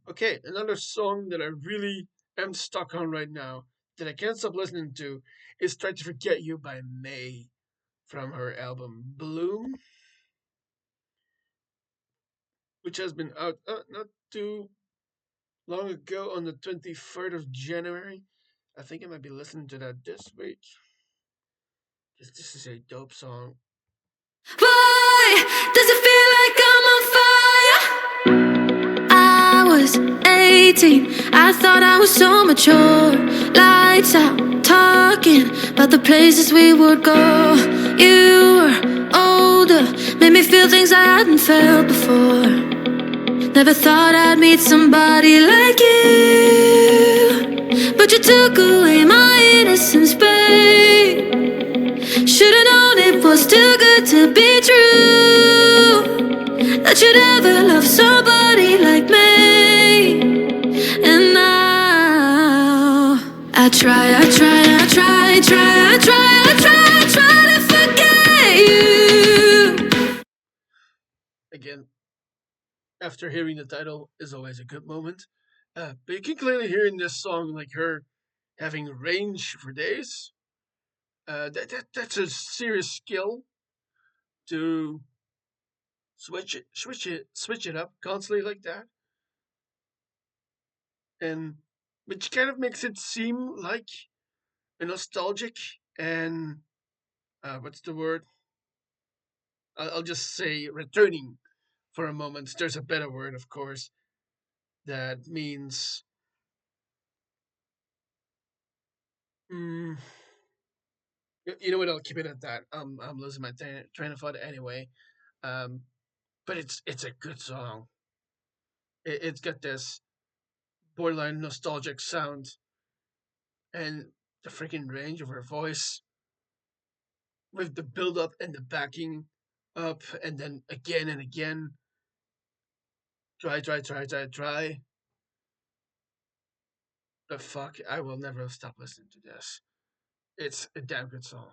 Okay, another song that I really am stuck on right now that I can't stop listening to is Try to Forget You by May from her album Bloom, which has been out not too long ago on the 23rd of January. I think I might be listening to that this week. This is a dope song. Why does it feel like I'm on fire? I was 18, I thought I was so mature. Lights out, talking about the places we would go. You were older, made me feel things I hadn't felt before. Never thought I'd meet somebody like you, but you took away my innocence, babe. Should've known it was too good to be true, that you'd ever love somebody like me. And now I try, I try, I try, try, I try, I try, I try to forget you. Again, after hearing the title is always a good moment. But you can clearly hear in this song like her having range for days. That's a serious skill to switch it up constantly like that, and which kind of makes it seem like a nostalgic and what's the word? I'll just say returning for a moment. There's a better word, of course, that means. Mm, you know what? I'll keep it at that. I'm losing my train of thought anyway. Um, but it's a good song. It's got this borderline nostalgic sound and the freaking range of her voice with the build up and the backing up and then again and again. Try. The fuck, I will never stop listening to this. It's a damn good song.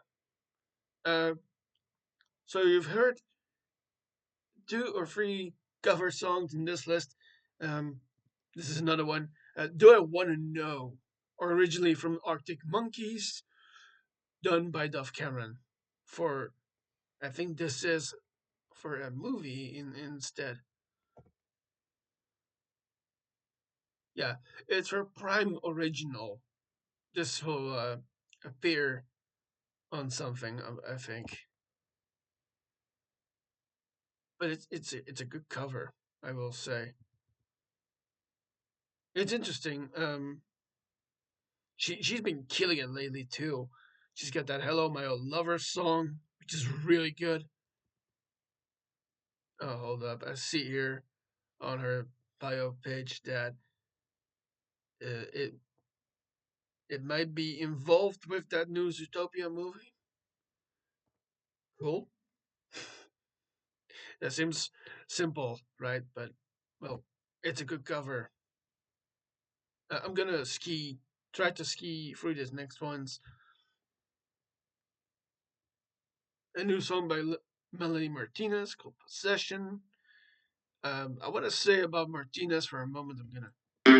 Uh, so you've heard two or three cover songs in this list. Um, this is another one. Do I Want to Know? Originally from Arctic Monkeys, done by Duff Cameron. For I think this is for a movie instead. Yeah, it's her prime original. This will appear on something, I think. But it's a good cover, I will say. It's interesting. She's been killing it lately too. She's got that "Hello My Old Lover" song, which is really good. Oh, hold up, I see here on her bio page that it it might be involved with that new Zootopia movie. Cool. That seems simple, right? But well, it's a good cover. I'm gonna try to ski through these next ones. A new song by Melanie Martinez called "Possession." I want to say about Martinez for a moment. I'm gonna play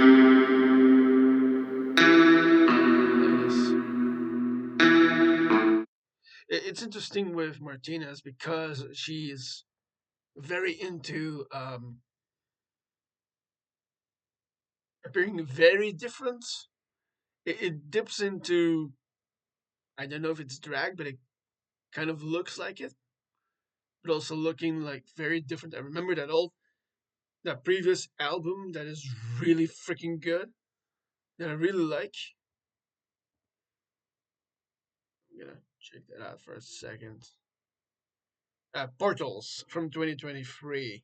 this. It's interesting with Martinez because she's very into appearing very different. It dips into, I don't know if it's drag, but it kind of looks like it, but also looking like very different. I remember that previous album that is really freaking good that I really like. I'm gonna check that out for a second. Portals from 2023,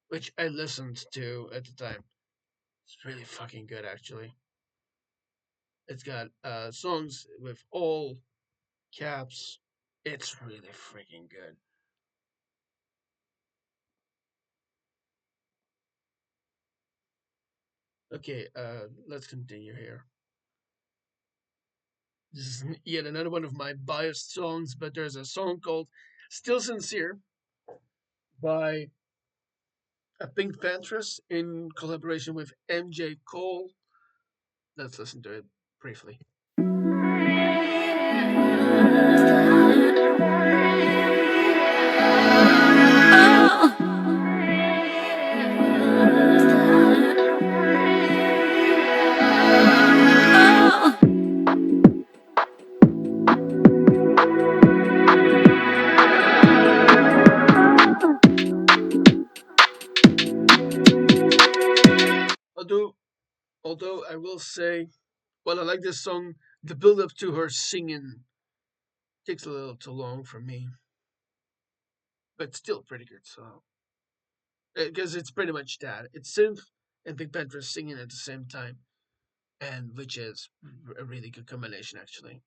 which I listened to at the time. It's really fucking good, actually. It's got songs with all caps. It's really freaking good. Okay, let's continue here. This is yet another one of my biased songs, but there's a song called Still Sincere by a Pink Panthers in collaboration with MJ Cole. Let's listen to it briefly. Although, although I will say, while I like this song, the build up to her singing takes a little too long for me, but still pretty good song. Because it's pretty much that. It's synth and Big Panther singing at the same time, and which is a really good combination, actually.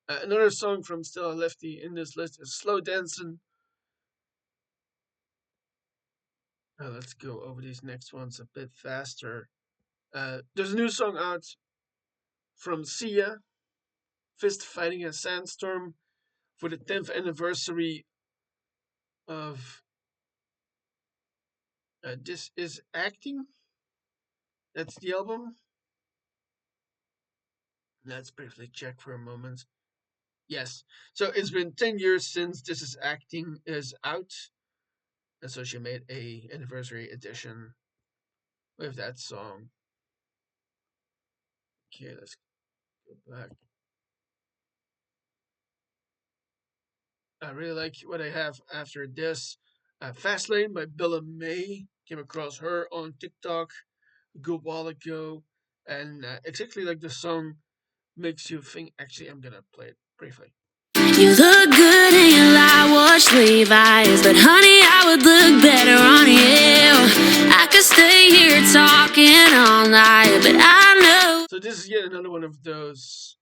Another song from Stella Lefty in this list is Slow Dancing. Let's go over these next ones a bit faster. There's a new song out from Sia, Fist Fighting a Sandstorm, for the 10th anniversary of This Is Acting. That's the album. Let's briefly check for a moment. Yes. So it's been 10 years since This Is Acting is out. And so she made a anniversary edition with that song. Okay, let's go back. I really like what I have after this. Fastlane by Bella May. Came across her on TikTok a good while ago. And exactly like the song makes you think. Actually, I'm gonna play it briefly. You look good in your light wash Levi's, but honey, I would look better on you. I could stay here talking all night, but I know. So this is yet another one of those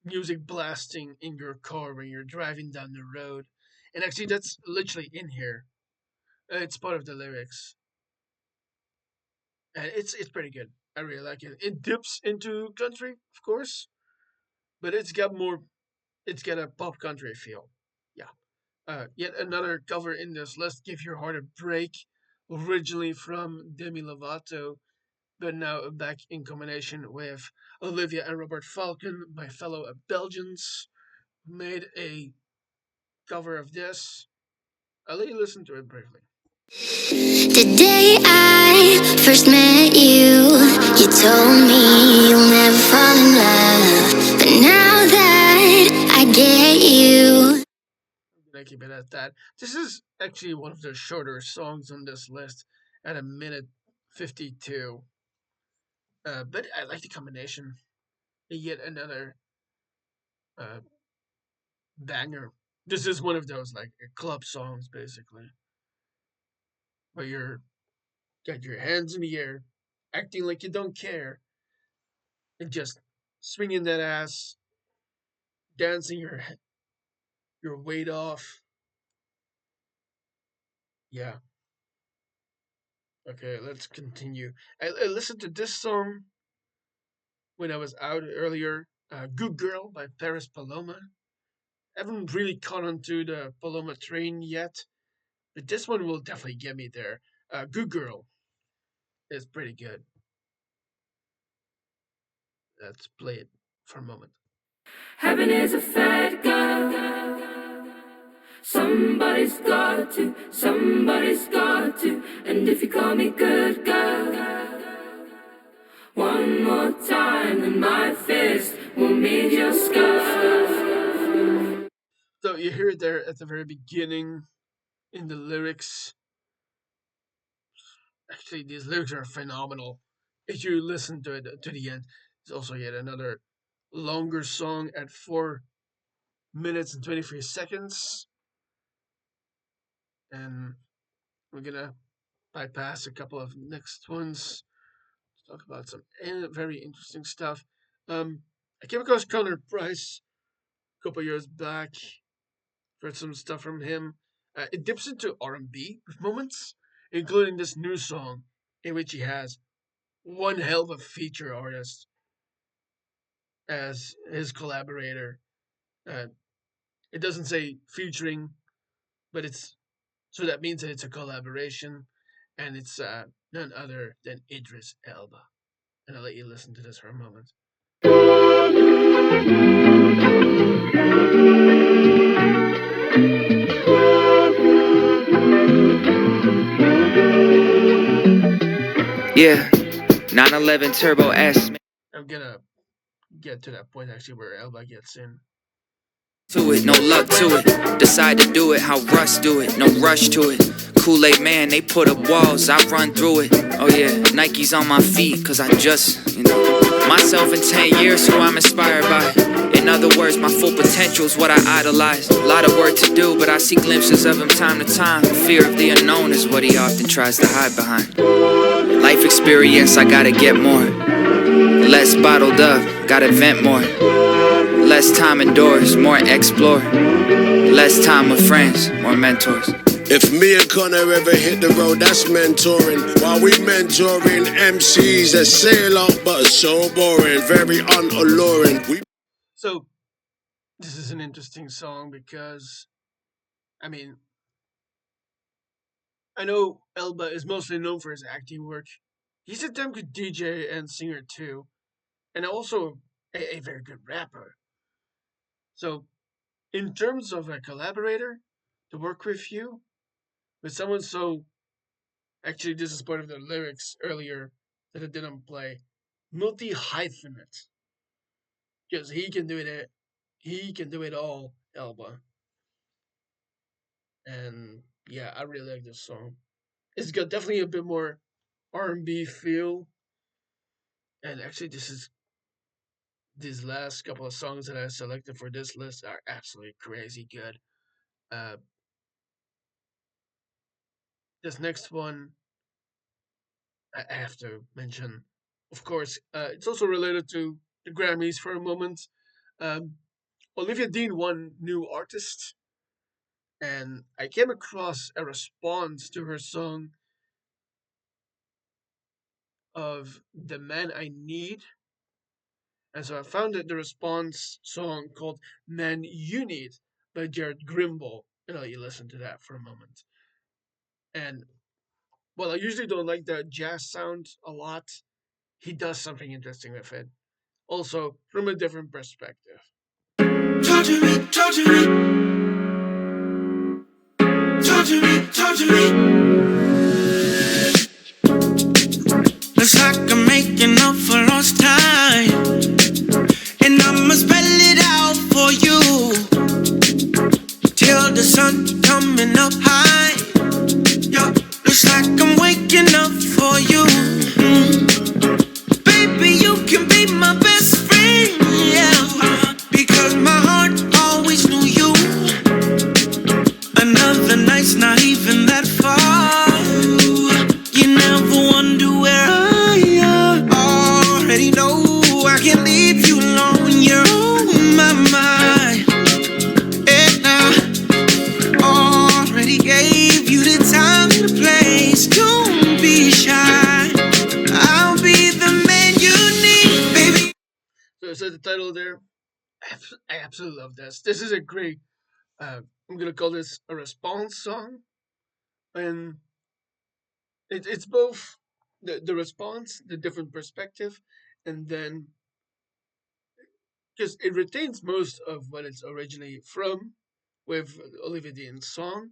music blasting in your car when you're driving down the road. And actually, that's literally in here. It's part of the lyrics, and it's pretty good. I really like it. It dips into country, of course, but it's got more. It's got a pop country feel. Yeah. Yet another cover in this list, "Give Your Heart a Break," originally from Demi Lovato, but now back in combination with Olivia and Robert Falcon, my fellow Belgians, made a cover of this. I'll let you listen to it briefly. The day I first met you, you told me you'll never fall in love. But now that I get you. I'm gonna keep it at that. This is actually one of the shorter songs on this list at a minute 52. But I like the combination. Yet another uh, banger. This is one of those like club songs, basically, where you're got your hands in the air, acting like you don't care, and just swinging that ass, dancing your weight off. Yeah. Okay, let's continue. I listened to this song when I was out earlier. "Good Girl" by Paris Paloma. I haven't really caught on to the Paloma train yet, but this one will definitely get me there. "Good Girl" is pretty good. Let's play it for a moment. Heaven is a fat girl. Somebody's got to. And if you call me good girl, one more time, then my fist will meet your skull. So you hear it there at the very beginning in the lyrics. Actually, these lyrics are phenomenal. If you listen to it to the end, it's also yet another longer song at 4 minutes and 23 seconds. And we're gonna bypass a couple of next ones to talk about some very interesting stuff. I came across Connor Price a couple years back. for some stuff from him. It dips into R&B with moments, including this new song in which he has one hell of a feature artist as his collaborator. Uh, it doesn't say featuring, but it's so that means that it's a collaboration, and it's none other than Idris Elba. And I'll let you listen to this for a moment. Yeah, 911 Turbo S. I'm gonna get to that point actually where Elba gets in. To it, no luck to it. Decide to do it, how Russ do it, no rush to it. Kool-Aid man, they put up walls, I run through it. Oh yeah, Nike's on my feet, cause I just, myself in 10 years, who I'm inspired by. In other words, my full potential's what I idolize. A lot of work to do, but I see glimpses of him time to time. Fear of the unknown is what he often tries to hide behind. Life experience, I gotta get more. Less bottled up, gotta vent more. Less time indoors, more explore. Less time with friends, more mentors. If me and Connor ever hit the road, that's mentoring. While we mentoring MCs that say a lot but are so boring, very unalluring. So this is an interesting song because, I mean, I know Elba is mostly known for his acting work. He's a damn good DJ and singer too, and also a very good rapper. So, in terms of a collaborator to work with someone so actually, this is part of the lyrics earlier that I didn't play. Multi hyphenate, because he can do it. He can do it all, Elba. And yeah, I really like this song. It's got definitely a bit more R&B feel. And actually, these last couple of songs that I selected for this list are absolutely crazy good. Uh, this next one I have to mention, of course. It's also related to the Grammys for a moment. Um, Olivia Dean won New Artist, and I came across a response to her song of The Man I Need. And so I found that the response song called Man You Need by Jared Grimble. And I'll let you listen to that for a moment. And while I usually don't like the jazz sound a lot, he does something interesting with it. Also, from a different perspective. Torture me, torture me, torture me, torture me. Looks like I'm making up for lost time, and I'ma spell it out for you till the sun coming up high. Yo, looks like I'm waking up for you. Baby, you can be my best friend, yeah, because my heart always knew you. Another night's not even that far. You never wonder where I am. Already know I can't leave you alone. You're on my mind, and I already gave you the time and the place. Don't be shy, I'll be the man you need, baby. So the title there, I absolutely love this. This is a great, I'm going to call this a response song. And it's both the response, the different perspective, and then because it retains most of what it's originally from with Olivia Dean's song,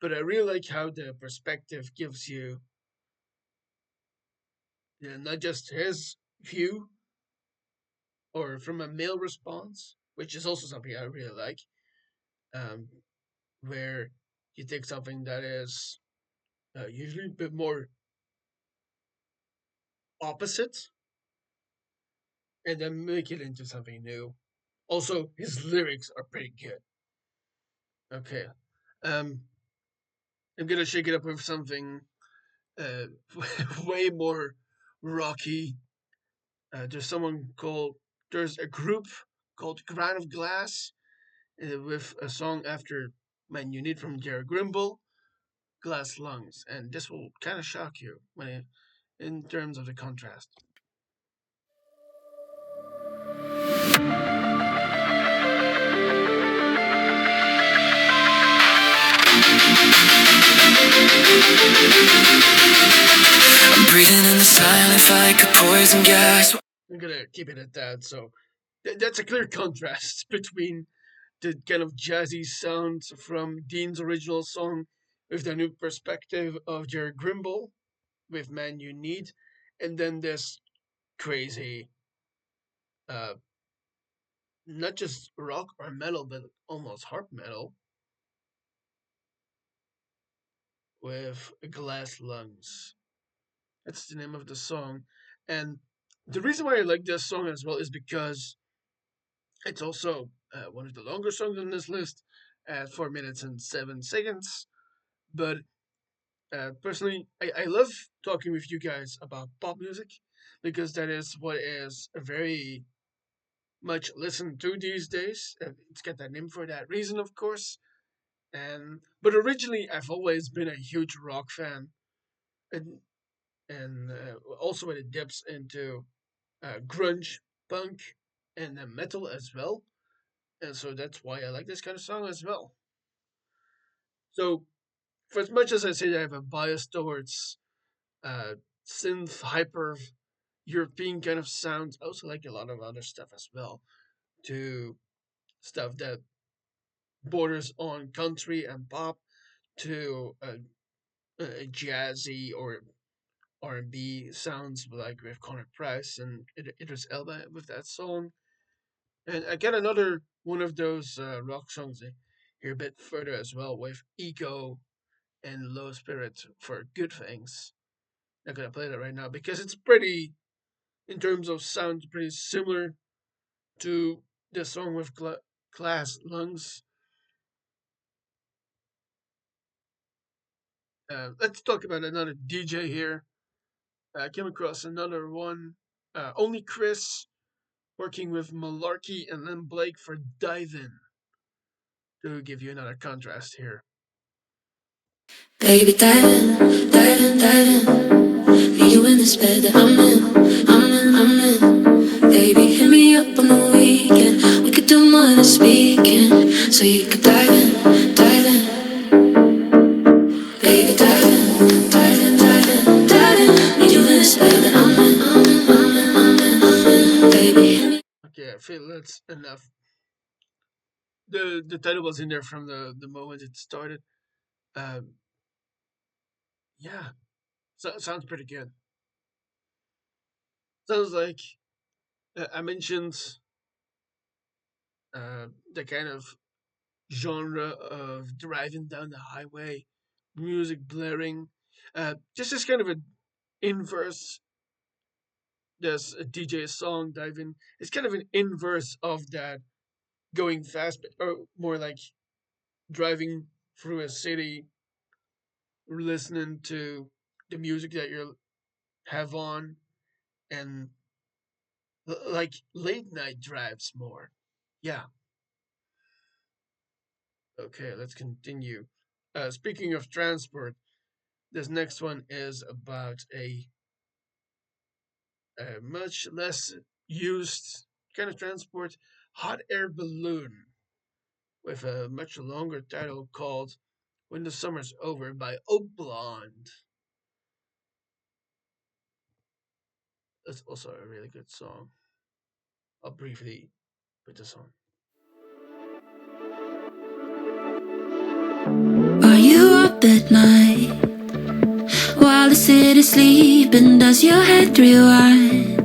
but I really like how the perspective gives you, not just his view or from a male response, which is also something I really like, um, where you take something that is usually a bit more opposite and then make it into something new. Also, his lyrics are pretty good. Okay. Um, I'm gonna shake it up with something uh, way more rocky. There's a group called Crown of Glass, with a song after Man You Need from Jerry Grimble, Glass Lungs. And this will kind of shock you in terms of the contrast. I'm breathing in the silence like a poison gas. I'm gonna keep it at that. So that's a clear contrast between the kind of jazzy sounds from Dean's original song with the new perspective of Jerry Grimble with Man You Need, and then this crazy, uh, not just rock or metal, but almost harp metal with Glass Lungs. That's the name of the song. And the reason why I like this song as well is because it's also one of the longer songs on this list at 4 minutes and 7 seconds. But personally, I love talking with you guys about pop music because that is what is very much listened to these days. It's got that name for that reason, of course. And but originally, I've always been a huge rock fan, and also when it dips into grunge, punk, and metal as well. And so that's why I like this kind of song as well. So, for as much as I say that I have a bias towards uh, synth, hyper, European kind of sounds, I also like a lot of other stuff as well. To stuff that borders on country and pop, to jazzy or R&B sounds like with Connor Price and Idris Elba with that song. And I get another one of those rock songs here a bit further as well with Ego and Low Spirit for Good Things. Not gonna play that right now because it's pretty, in terms of sound, pretty similar to the song with Glass Lungs. Let's talk about another DJ here. I came across another one. Only Chris working with Malarkey and then Blake for Dive In to give you another contrast here. Baby, dive in, dive in, dive in. Need you in this bed that I'm in, I'm in, I'm in. Baby, hit me up on the weekend. We could do more than speaking, so you could dive in, dive in. Baby, dive in, dive in, dive in, dive in. Need you in this bed that I'm in, I'm in, I'm in, I'm in, I'm in. Baby, hit me. Okay, I feel that's enough. The title was in there from the moment it started. Um, yeah, sounds pretty good. Sounds like I mentioned the kind of genre of driving down the highway, music blaring. Just this kind of an inverse. There's a DJ song diving. It's kind of an inverse of that going fast, or more like driving through a city, listening to the music that you have on, and like late night drives more. Yeah. Okay, let's continue. Speaking of transport, this next one is about a much less used kind of transport, hot air balloon, with a much longer title called When the Summer's Over by Oak Blonde. That's also a really good song. I'll briefly put this on. Are you up at night while the city's sleeping? Does your head rewind?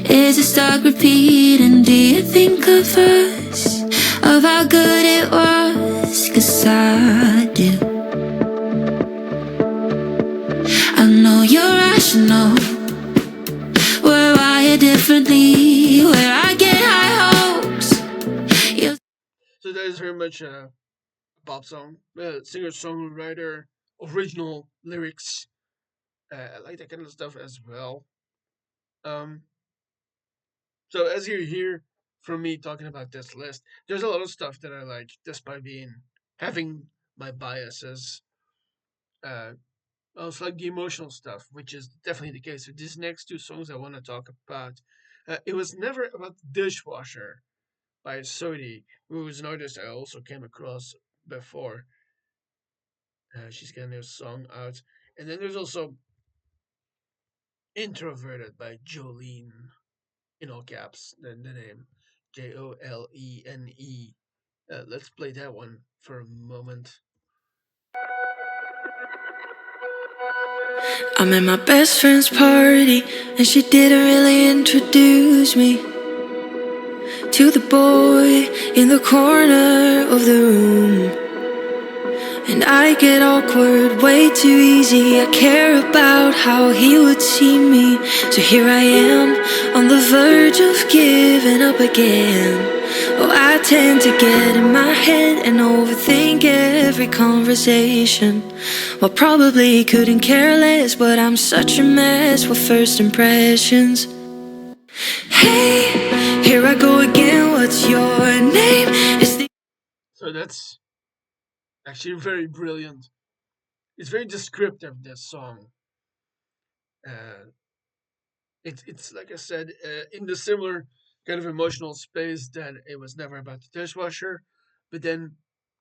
Is it stuck repeating? Do you think of us, of how good it was? 'Cause I do. I know you're rational. We're wired differently. Where I get high hopes. You. So that is very much a pop song. Singer songwriter, original lyrics. I like that kind of stuff as well. Um, so as you hear for me talking about this list. There's a lot of stuff that I like, despite being having my biases. Uh, Also like the emotional stuff, which is definitely the case. With these next two songs I want to talk about, it was never about Dishwasher by Sodi, who is an artist I also came across before. She's got a new song out, and then there's also Introverted by Jolene, in all caps. The name Jolene. Let's play that one for a moment. I'm at my best friend's party, and she didn't really introduce me to the boy in the corner of the room. And I get awkward way too easy. I care about how he would see me. So here I am on the verge of giving up again. Oh, I tend to get in my head and overthink every conversation. Well, probably couldn't care less, but I'm such a mess with first impressions. Hey, here I go again. What's your name? So that's actually very brilliant. It's very descriptive, this song. Uh, it's like I said, in the similar kind of emotional space that it was never about the dishwasher, but then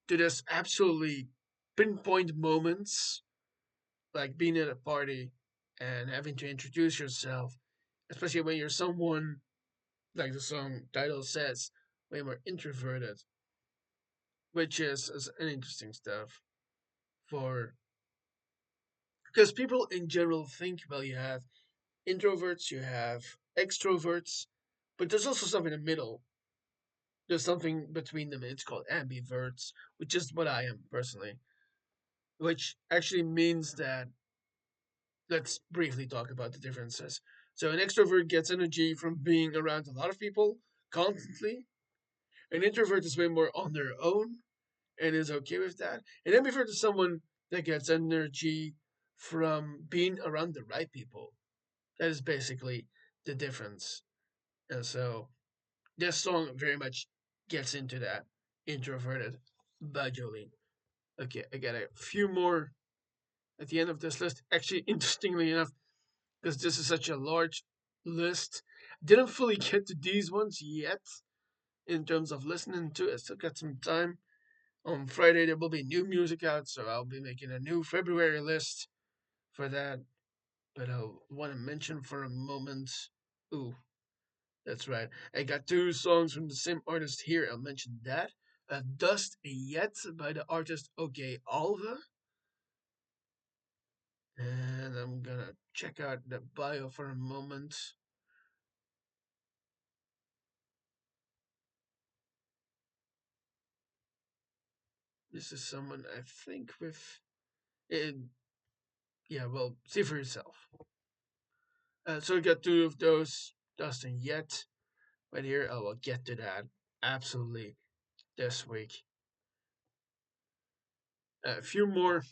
to this absolutely pinpoint moments, like being at a party and having to introduce yourself, especially when you're someone like the song title says, way more introverted, which is an interesting stuff for because people in general think, well, you have introverts, you have extroverts, but there's also something in the middle. There's something between them. It's called ambiverts, which is what I am personally. Which actually means that let's briefly talk about the differences. So an extrovert gets energy from being around a lot of people constantly. An introvert is way more on their own and is okay with that. An ambivert is someone that gets energy from being around the right people. That is basically the difference. And so this song very much gets into that. Introverted by Jolene. Okay, I got a few more at the end of this list. Actually, interestingly enough, because this is such a large list, didn't fully get to these ones yet in terms of listening to it. I still got some time. On Friday, there will be new music out, so I'll be making a new February list for that. But I want to mention for a moment. Ooh, that's right. I got two songs from the same artist here. I'll mention that. Dust Yet by the artist OK Alva. And I'm gonna check out the bio for a moment. This is someone I think with. It, yeah, well, see for yourself. So we got two of those. Dust and Yet. Right here, I will get to that absolutely this week. A few more.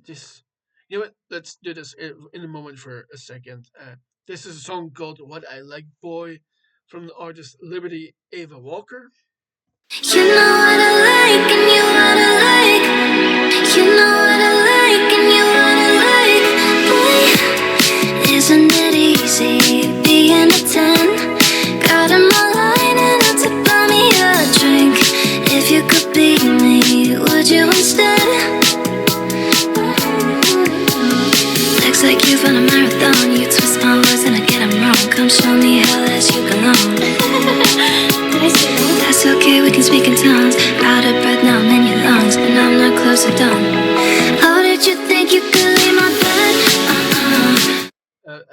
This, you know what? Let's do this in a moment for a second. This is a song called "What I Like Boy" from the artist Liberty Ava Walker. You know what I like and you what I like. You know what I like and you what I like. Boy, isn't it easy being a 10? Got in my line and had to buy me a drink. If you could be me, would you instead? Looks like you run a marathon. You twist my words and I get them wrong. Come show me how less you belong. That's okay, we can speak in tongues. Out of breath now, I'm in your lungs. And I'm not close to done. Oh, did you think you could leave my bed?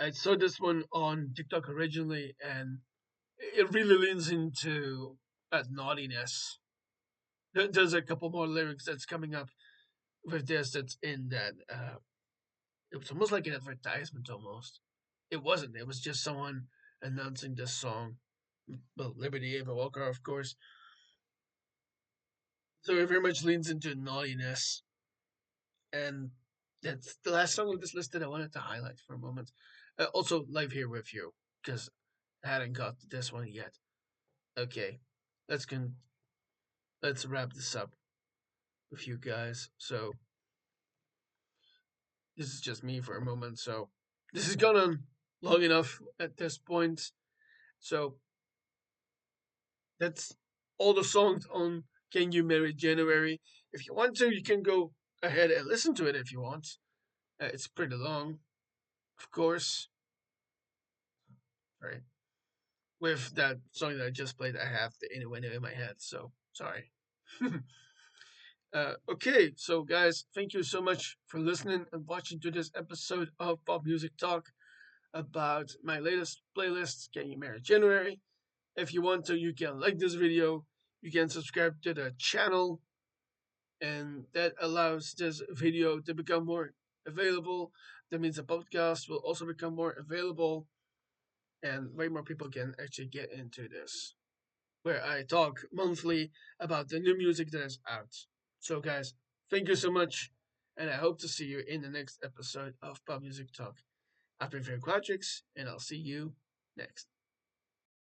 I saw this one on TikTok originally, and it really leans into naughtiness. There's a couple more lyrics that's coming up with this that's in that. It was almost like an advertisement, almost. It wasn't. It was just someone announcing this song. Well, Liberty Ava Walker, of course. So it very much leans into naughtiness, and That's the last song on this list that I wanted to highlight for a moment. Also, Live Here With You, because I hadn't got to this one yet. Okay, let's con- let's wrap this up with you guys. So this is just me for a moment. So this has gone on long enough at this point. So that's all the songs on Can You Marry January. If you want to, you can go ahead and listen to it if you want. It's pretty long, of course. Right. With that song that I just played, I have the innuendo in my head, so sorry. Okay, so guys, thank you so much for listening and watching to this episode of Pop Music Talk about my latest playlist, Can You Marry January. If you want to, you can like this video, you can subscribe to the channel, and that allows this video to become more available. That means the podcast will also become more available, and way more people can actually get into this, where I talk monthly about the new music that is out. So, guys, thank you so much, and I hope to see you in the next episode of Pop Music Talk. I've been Fair Quatrix, and I'll see you next.